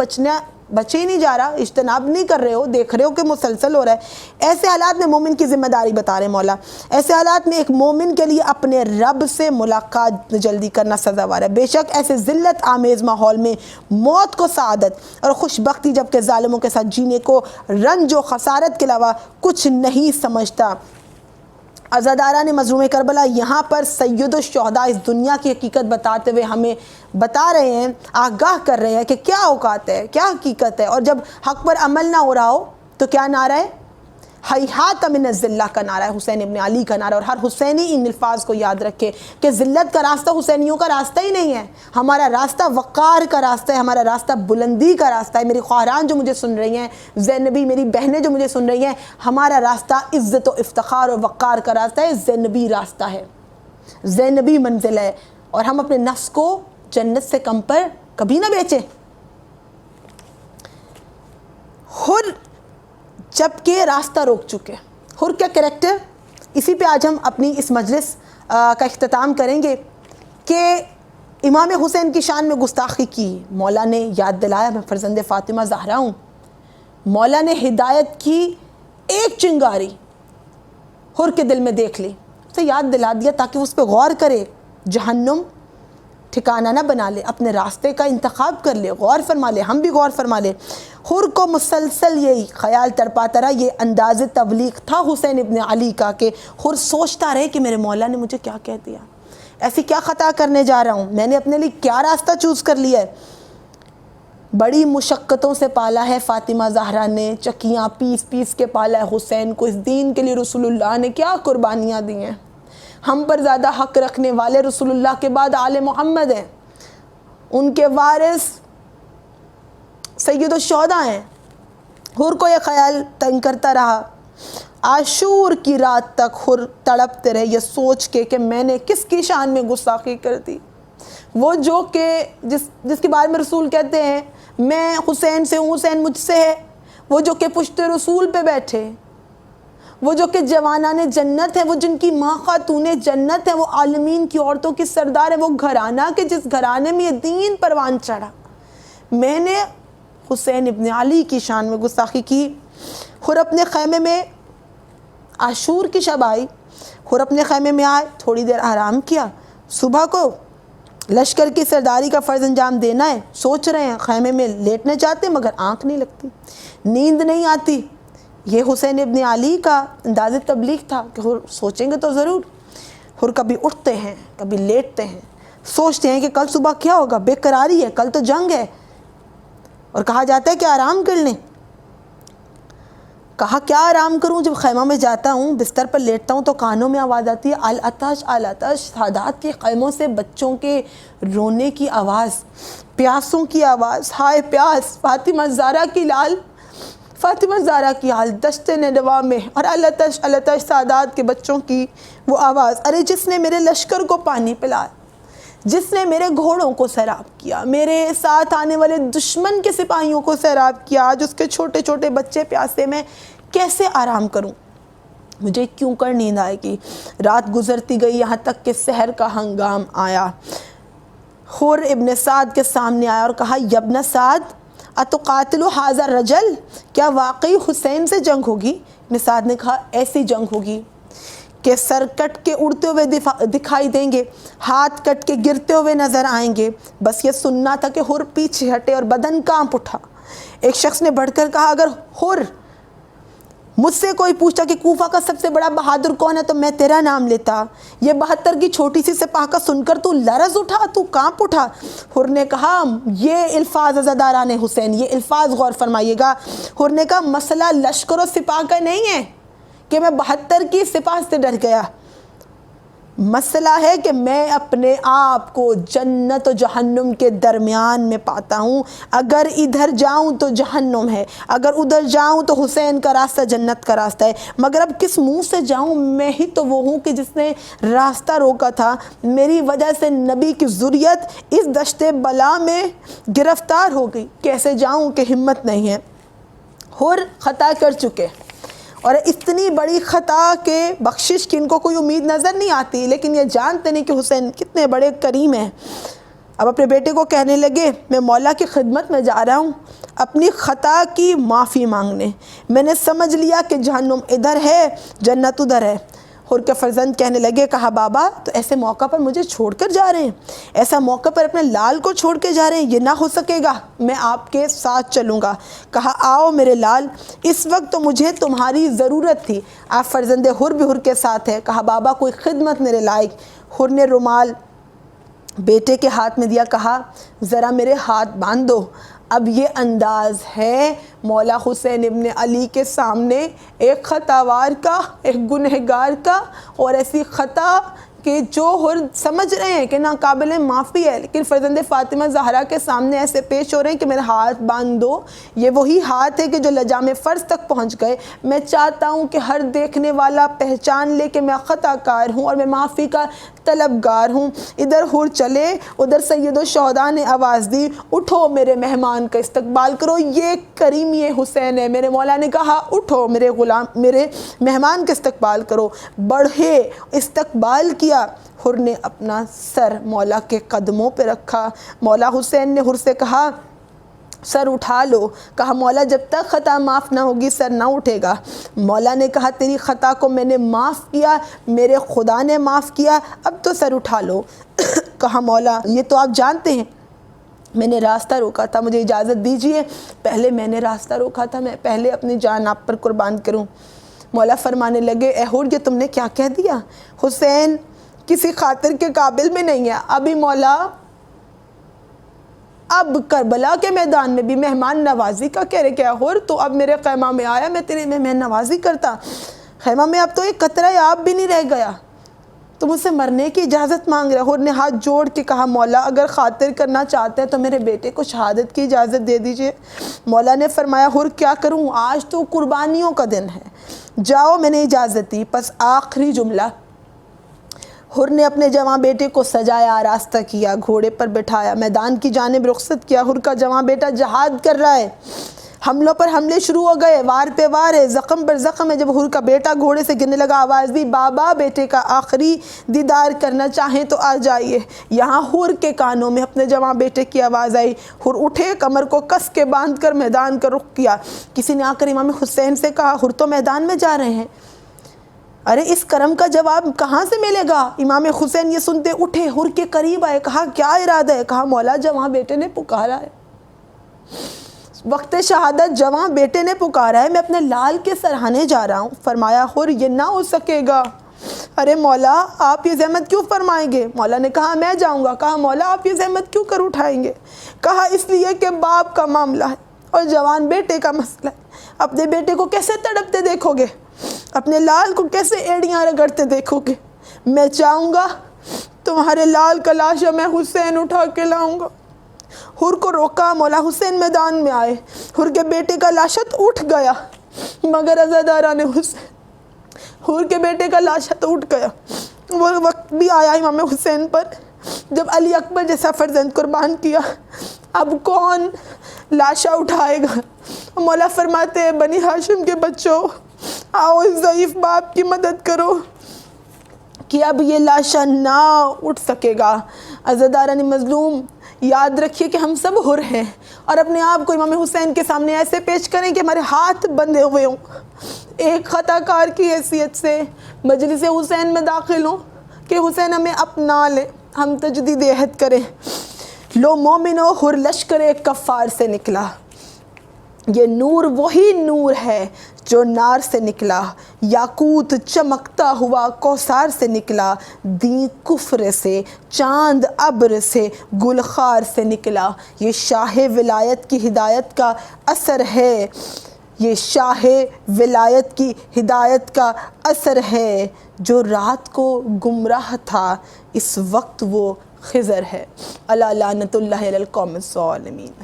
بچے ہی نہیں جا رہا، اجتناب نہیں کر رہے ہو، دیکھ رہے ہو کہ مسلسل ہو رہا ہے، ایسے حالات میں مومن کی ذمہ داری بتا رہے مولا، ایسے حالات میں ایک مومن کے لیے اپنے رب سے ملاقات جلدی کرنا سزاوار ہے۔ بے شک ایسے ذلت آمیز ماحول میں موت کو سعادت اور خوش بختی جبکہ ظالموں کے ساتھ جینے کو رنج و خسارت کے علاوہ کچھ نہیں سمجھتا۔ عزاداران مظلوم کربلا یہاں پر سید الشہداء اس دنیا کی حقیقت بتاتے ہوئے ہمیں بتا رہے ہیں، آگاہ کر رہے ہیں کہ کیا اوقات ہے، کیا حقیقت ہے، اور جب حق پر عمل نہ ہو رہا ہو تو کیا نعرہ ہے؟ ہیہات من الذلہ کا نعرہ ہے، حسین ابن علی کا نعرہ، اور ہر حسینی ان الفاظ کو یاد رکھے کہ ذلت کا راستہ حسینیوں کا راستہ ہی نہیں ہے، ہمارا راستہ وقار کا راستہ ہے، ہمارا راستہ بلندی کا راستہ ہے۔ میری خواہران جو مجھے سن رہی ہیں، زینبی میری بہنیں جو مجھے سن رہی ہیں، ہمارا راستہ عزت و افتخار اور وقار کا راستہ ہے، زینبی راستہ ہے، زینبی منزل ہے، اور ہم اپنے نفس کو جنت سے کم پر کبھی نہ بیچیں. حر جب کہ راستہ روک چکے. حر کا کریکٹر, اسی پہ آج ہم اپنی اس مجلس کا اختتام کریں گے کہ امام حسین کی شان میں گستاخی کی. مولا نے یاد دلایا میں فرزند فاطمہ زہرا ہوں. مولا نے ہدایت کی ایک چنگاری حر کے دل میں دیکھ لی, اسے یاد دلا دیا تاکہ وہ اس پہ غور کرے, جہنم ٹھکانہ نہ بنا لے, اپنے راستے کا انتخاب کر لے, غور فرما لے, ہم بھی غور فرما لے. حر کو مسلسل یہی خیال تڑپاتا رہا. یہ انداز تبلیغ تھا حسین ابن علی کا کہ حر سوچتا رہے کہ میرے مولا نے مجھے کیا کہہ دیا, ایسی کیا خطا کرنے جا رہا ہوں, میں نے اپنے لیے کیا راستہ چوز کر لیا ہے. بڑی مشقتوں سے پالا ہے فاطمہ زہرا نے, چکیاں پیس پیس کے پالا ہے حسین کو. اس دین کے لیے رسول اللہ نے کیا قربانیاں دی ہیں. ہم پر زیادہ حق رکھنے والے رسول اللہ کے بعد آل محمد ہیں, ان کے وارث سید الشہداء ہیں. حر کو یہ خیال تنگ کرتا رہا. عاشور کی رات تک حر تڑپتے رہے یہ سوچ کے کہ میں نے کس کی شان میں گستاخی کر دی. وہ جو کہ جس کے بارے میں رسول کہتے ہیں میں حسین سے ہوں, حسین مجھ سے ہے. وہ جو کہ پشت رسول پہ بیٹھے, وہ جو کہ جوانان جنت ہے, وہ جن کی ماں خاتون جنت ہے, وہ عالمین کی عورتوں کی سردار ہے, وہ گھرانہ کے جس گھرانے میں یہ دین پروان چڑھا. میں نے حسین ابن علی کی شان میں گستاخی کی. حر اپنے خیمے میں, عاشور کی شب آئی, حر اپنے خیمے میں آئے, تھوڑی دیر آرام کیا. صبح کو لشکر کی سرداری کا فرض انجام دینا ہے, سوچ رہے ہیں, خیمے میں لیٹنے چاہتے مگر آنکھ نہیں لگتی, نیند نہیں آتی. یہ حسین ابن علی کا انداز تبلیغ تھا کہ حر سوچیں گے تو ضرور. حر کبھی اٹھتے ہیں, کبھی لیٹتے ہیں, سوچتے ہیں کہ کل صبح کیا ہوگا, بے قراری ہے, کل تو جنگ ہے. اور کہا جاتا ہے کہ آرام کر لیں. کہا کیا آرام کروں, جب خیمہ میں جاتا ہوں بستر پر لیٹتا ہوں تو کانوں میں آواز آتی ہے العطش العطش. سادات کے خیموں سے بچوں کے رونے کی آواز, پیاسوں کی آواز, ہائے پیاس. فاطمہ زہرا کی لال, فاطمہ زہرا کی حال دشت ندوہ میں, اور العطش العطش سادات کے بچوں کی وہ آواز. ارے جس نے میرے لشکر کو پانی پلایا, جس نے میرے گھوڑوں کو سیراب کیا, میرے ساتھ آنے والے دشمن کے سپاہیوں کو سیراب کیا, آج اس کے چھوٹے چھوٹے بچے پیاسے, میں کیسے آرام کروں, مجھے کیوں کر نیند آئے گی. رات گزرتی گئی یہاں تک کہ سحر کا ہنگام آیا. حر ابن سعد کے سامنے آیا اور کہا یبن سعد اتقاتل ھذا الرجل, کیا واقعی حسین سے جنگ ہوگی. ابن سعد نے کہا ایسی جنگ ہوگی کہ سر کٹ کے اڑتے ہوئے دکھائی دیں گے, ہاتھ کٹ کے گرتے ہوئے نظر آئیں گے. بس یہ سننا تھا کہ حر پیچھے ہٹے اور بدن کانپ اٹھا. ایک شخص نے بڑھ کر کہا اگر حر مجھ سے کوئی پوچھتا کہ کوفہ کا سب سے بڑا بہادر کون ہے تو میں تیرا نام لیتا. یہ 72 کی چھوٹی سی سپاہ کا سن کر تو لرز اٹھا, تو کانپ اٹھا. حر نے کہا یہ الفاظ عزاداران حسین, یہ الفاظ غور فرمائیے گا. حر نے کہا مسئلہ لشکر و سپاہ کا نہیں ہے کہ میں 72 کی سپاہ سے ڈر گیا, مسئلہ ہے کہ میں اپنے آپ کو جنت و جہنم کے درمیان میں پاتا ہوں. اگر ادھر جاؤں تو جہنم ہے, اگر ادھر جاؤں تو حسین کا راستہ جنت کا راستہ ہے. مگر اب کس منہ سے جاؤں, میں ہی تو وہ ہوں کہ جس نے راستہ روکا تھا. میری وجہ سے نبی کی ذریت اس دشت بلا میں گرفتار ہو گئی, کیسے جاؤں کہ ہمت نہیں ہے. حر خطا کر چکے, اور اتنی بڑی خطا کہ بخشش کی ان کو کوئی امید نظر نہیں آتی, لیکن یہ جانتے نہیں کہ حسین کتنے بڑے کریم ہیں. اب اپنے بیٹے کو کہنے لگے میں مولا کی خدمت میں جا رہا ہوں اپنی خطا کی معافی مانگنے. میں نے سمجھ لیا کہ جہنم ادھر ہے, جنت ادھر ہے. حر کے فرزند کہنے لگے, کہا بابا تو ایسے موقع پر مجھے چھوڑ کر جا رہے ہیں, ایسا موقع پر اپنے لال کو چھوڑ کے جا رہے ہیں, یہ نہ ہو سکے گا, میں آپ کے ساتھ چلوں گا. کہا آؤ میرے لال, اس وقت تو مجھے تمہاری ضرورت تھی. آپ فرزند حر بھی حر کے ساتھ ہے. کہا بابا کوئی خدمت میرے لائق. حر نے رومال بیٹے کے ہاتھ میں دیا, کہا ذرا میرے ہاتھ باندھ دو. اب یہ انداز ہے مولا حسین ابن علی کے سامنے ایک خطاوار کا, ایک گنہگار کا, اور ایسی خطا کہ جو حر سمجھ رہے ہیں کہ ناقابل معافی ہے لیکن فرزند فاطمہ زہرا کے سامنے ایسے پیش ہو رہے ہیں کہ میرا ہاتھ باندھ دو، یہ وہی ہاتھ ہے کہ جو لجام فرض تک پہنچ گئے۔ میں چاہتا ہوں کہ ہر دیکھنے والا پہچان لے کہ میں خطا کار ہوں اور میں معافی کا طلبگار ہوں۔ ادھر حر چلے، ادھر سید الشہداء نے آواز دی، اٹھو میرے مہمان کا استقبال کرو، یہ کریمی حسین ہے۔ میرے مولا نے کہا اٹھو میرے غلام، میرے مہمان کا استقبال کرو۔ بڑھے، استقبال کیا۔ حر نے اپنا سر مولا کے قدموں پہ رکھا۔ مولا حسین نے حر سے کہا سر اٹھا لو۔ کہا مولا جب تک خطا معاف نہ ہوگی سر نہ اٹھے گا۔ مولا نے کہا تیری خطا کو میں نے معاف کیا، میرے خدا نے معاف کیا، اب تو سر اٹھا لو۔ کہا مولا یہ تو آپ جانتے ہیں میں نے راستہ روکا تھا، مجھے اجازت دیجیے پہلے میں نے راستہ روکا تھا، میں پہلے اپنی جان آپ پر قربان کروں۔ مولا فرمانے لگے اے حر یہ تم نے کیا کہہ دیا؟ حسین کسی خاطر کے قابل بھی نہیں ہے۔ ابھی مولا اب کربلا کے میدان میں بھی مہمان نوازی کا کہہ رہے کیا حر تو اب میرے خیمہ میں آیا، میں تیرے مہمان نوازی کرتا، خیمہ میں اب تو ایک قطرہ آب بھی نہیں رہ گیا، تو مجھ سے مرنے کی اجازت مانگ رہا۔ حر نے ہاتھ جوڑ کے کہا مولا اگر خاطر کرنا چاہتے ہیں تو میرے بیٹے کو شہادت کی اجازت دے دیجئے۔ مولا نے فرمایا حر کیا کروں، آج تو قربانیوں کا دن ہے، جاؤ میں نے اجازت دی۔ پس آخری جملہ، حر نے اپنے جواں بیٹے کو سجایا، آراستہ کیا، گھوڑے پر بٹھایا، میدان کی جانب رخصت کیا۔ حر کا جواں بیٹا جہاد کر رہا ہے، حملوں پر حملے شروع ہو گئے، وار پہ وار ہے، زخم پر زخم ہے۔ جب حر کا بیٹا گھوڑے سے گرنے لگا آواز دی بابا بیٹے کا آخری دیدار کرنا چاہیں تو آ جائیے۔ یہاں حر کے کانوں میں اپنے جواں بیٹے کی آواز آئی۔ حر اٹھے، کمر کو کس کے باندھ کر میدان کا رخ کیا۔ کسی نے آ کر امام حسین سے کہا حر تو میدان میں جا رہے ہیں، ارے اس کرم کا جواب کہاں سے ملے گا؟ امام حسین یہ سنتے اٹھے، حر کے قریب آئے، کہا کیا ارادہ ہے؟ کہا مولا جواں بیٹے نے پکارا ہے، وقت شہادت جواں بیٹے نے پکارا ہے، میں اپنے لال کے سرہانے جا رہا ہوں۔ فرمایا حر یہ نہ ہو سکے گا۔ ارے مولا آپ یہ زحمت کیوں فرمائیں گے؟ مولا نے کہا میں جاؤں گا۔ کہا مولا آپ یہ زحمت کیوں کر اٹھائیں گے؟ کہا اس لیے کہ باپ کا معاملہ ہے اور جوان بیٹے کا مسئلہ ہے، اپنے بیٹے کو کیسے تڑپتے دیکھو گے، اپنے لال کو کیسے ایڑیاں رگڑتے دیکھو گے؟ میں چاہوں گا تمہارے لال کا لاشا میں حسین اٹھا کے لاؤں گا۔ حر کو روکا، مولا حسین میدان میں آئے، حر کے بیٹے کا لاشا تو اٹھ گیا مگر عزادارہ نے حر کے بیٹے کا لاشا تو اٹھ گیا۔ وہ وقت بھی آیا امام حسین پر جب علی اکبر جیسا فرزند قربان کیا، اب کون لاشا اٹھائے گا؟ مولا فرماتے ہیں بنی ہاشم کے بچوں آؤ اس ضعیف باپ کی مدد کرو کہ اب یہ لاشا نہ اٹھ سکے گا۔ عزادارہ مظلوم یاد رکھیے کہ ہم سب حر ہیں اور اپنے آپ کو امام حسین کے سامنے ایسے پیش کریں کہ ہمارے ہاتھ بندھے ہوئے ہوں، ایک خطا کار کی حیثیت سے مجلس حسین میں داخل ہوں کہ حسین ہمیں اپنا لے، ہم تجدید عہد کریں۔ لو مومنو حر لشکر کفار سے نکلا، یہ نور وہی نور ہے جو نار سے نکلا، یاقوت چمکتا ہوا کوثر سے نکلا، دین کفر سے چاند ابر سے گلخار سے نکلا۔ یہ شاہ ولایت کی ہدایت کا اثر ہے، یہ شاہ ولایت کی ہدایت کا اثر ہے، جو رات کو گمراہ تھا اس وقت وہ خضر ہے۔ الا لعنت اللہ علی القوم الظالمین۔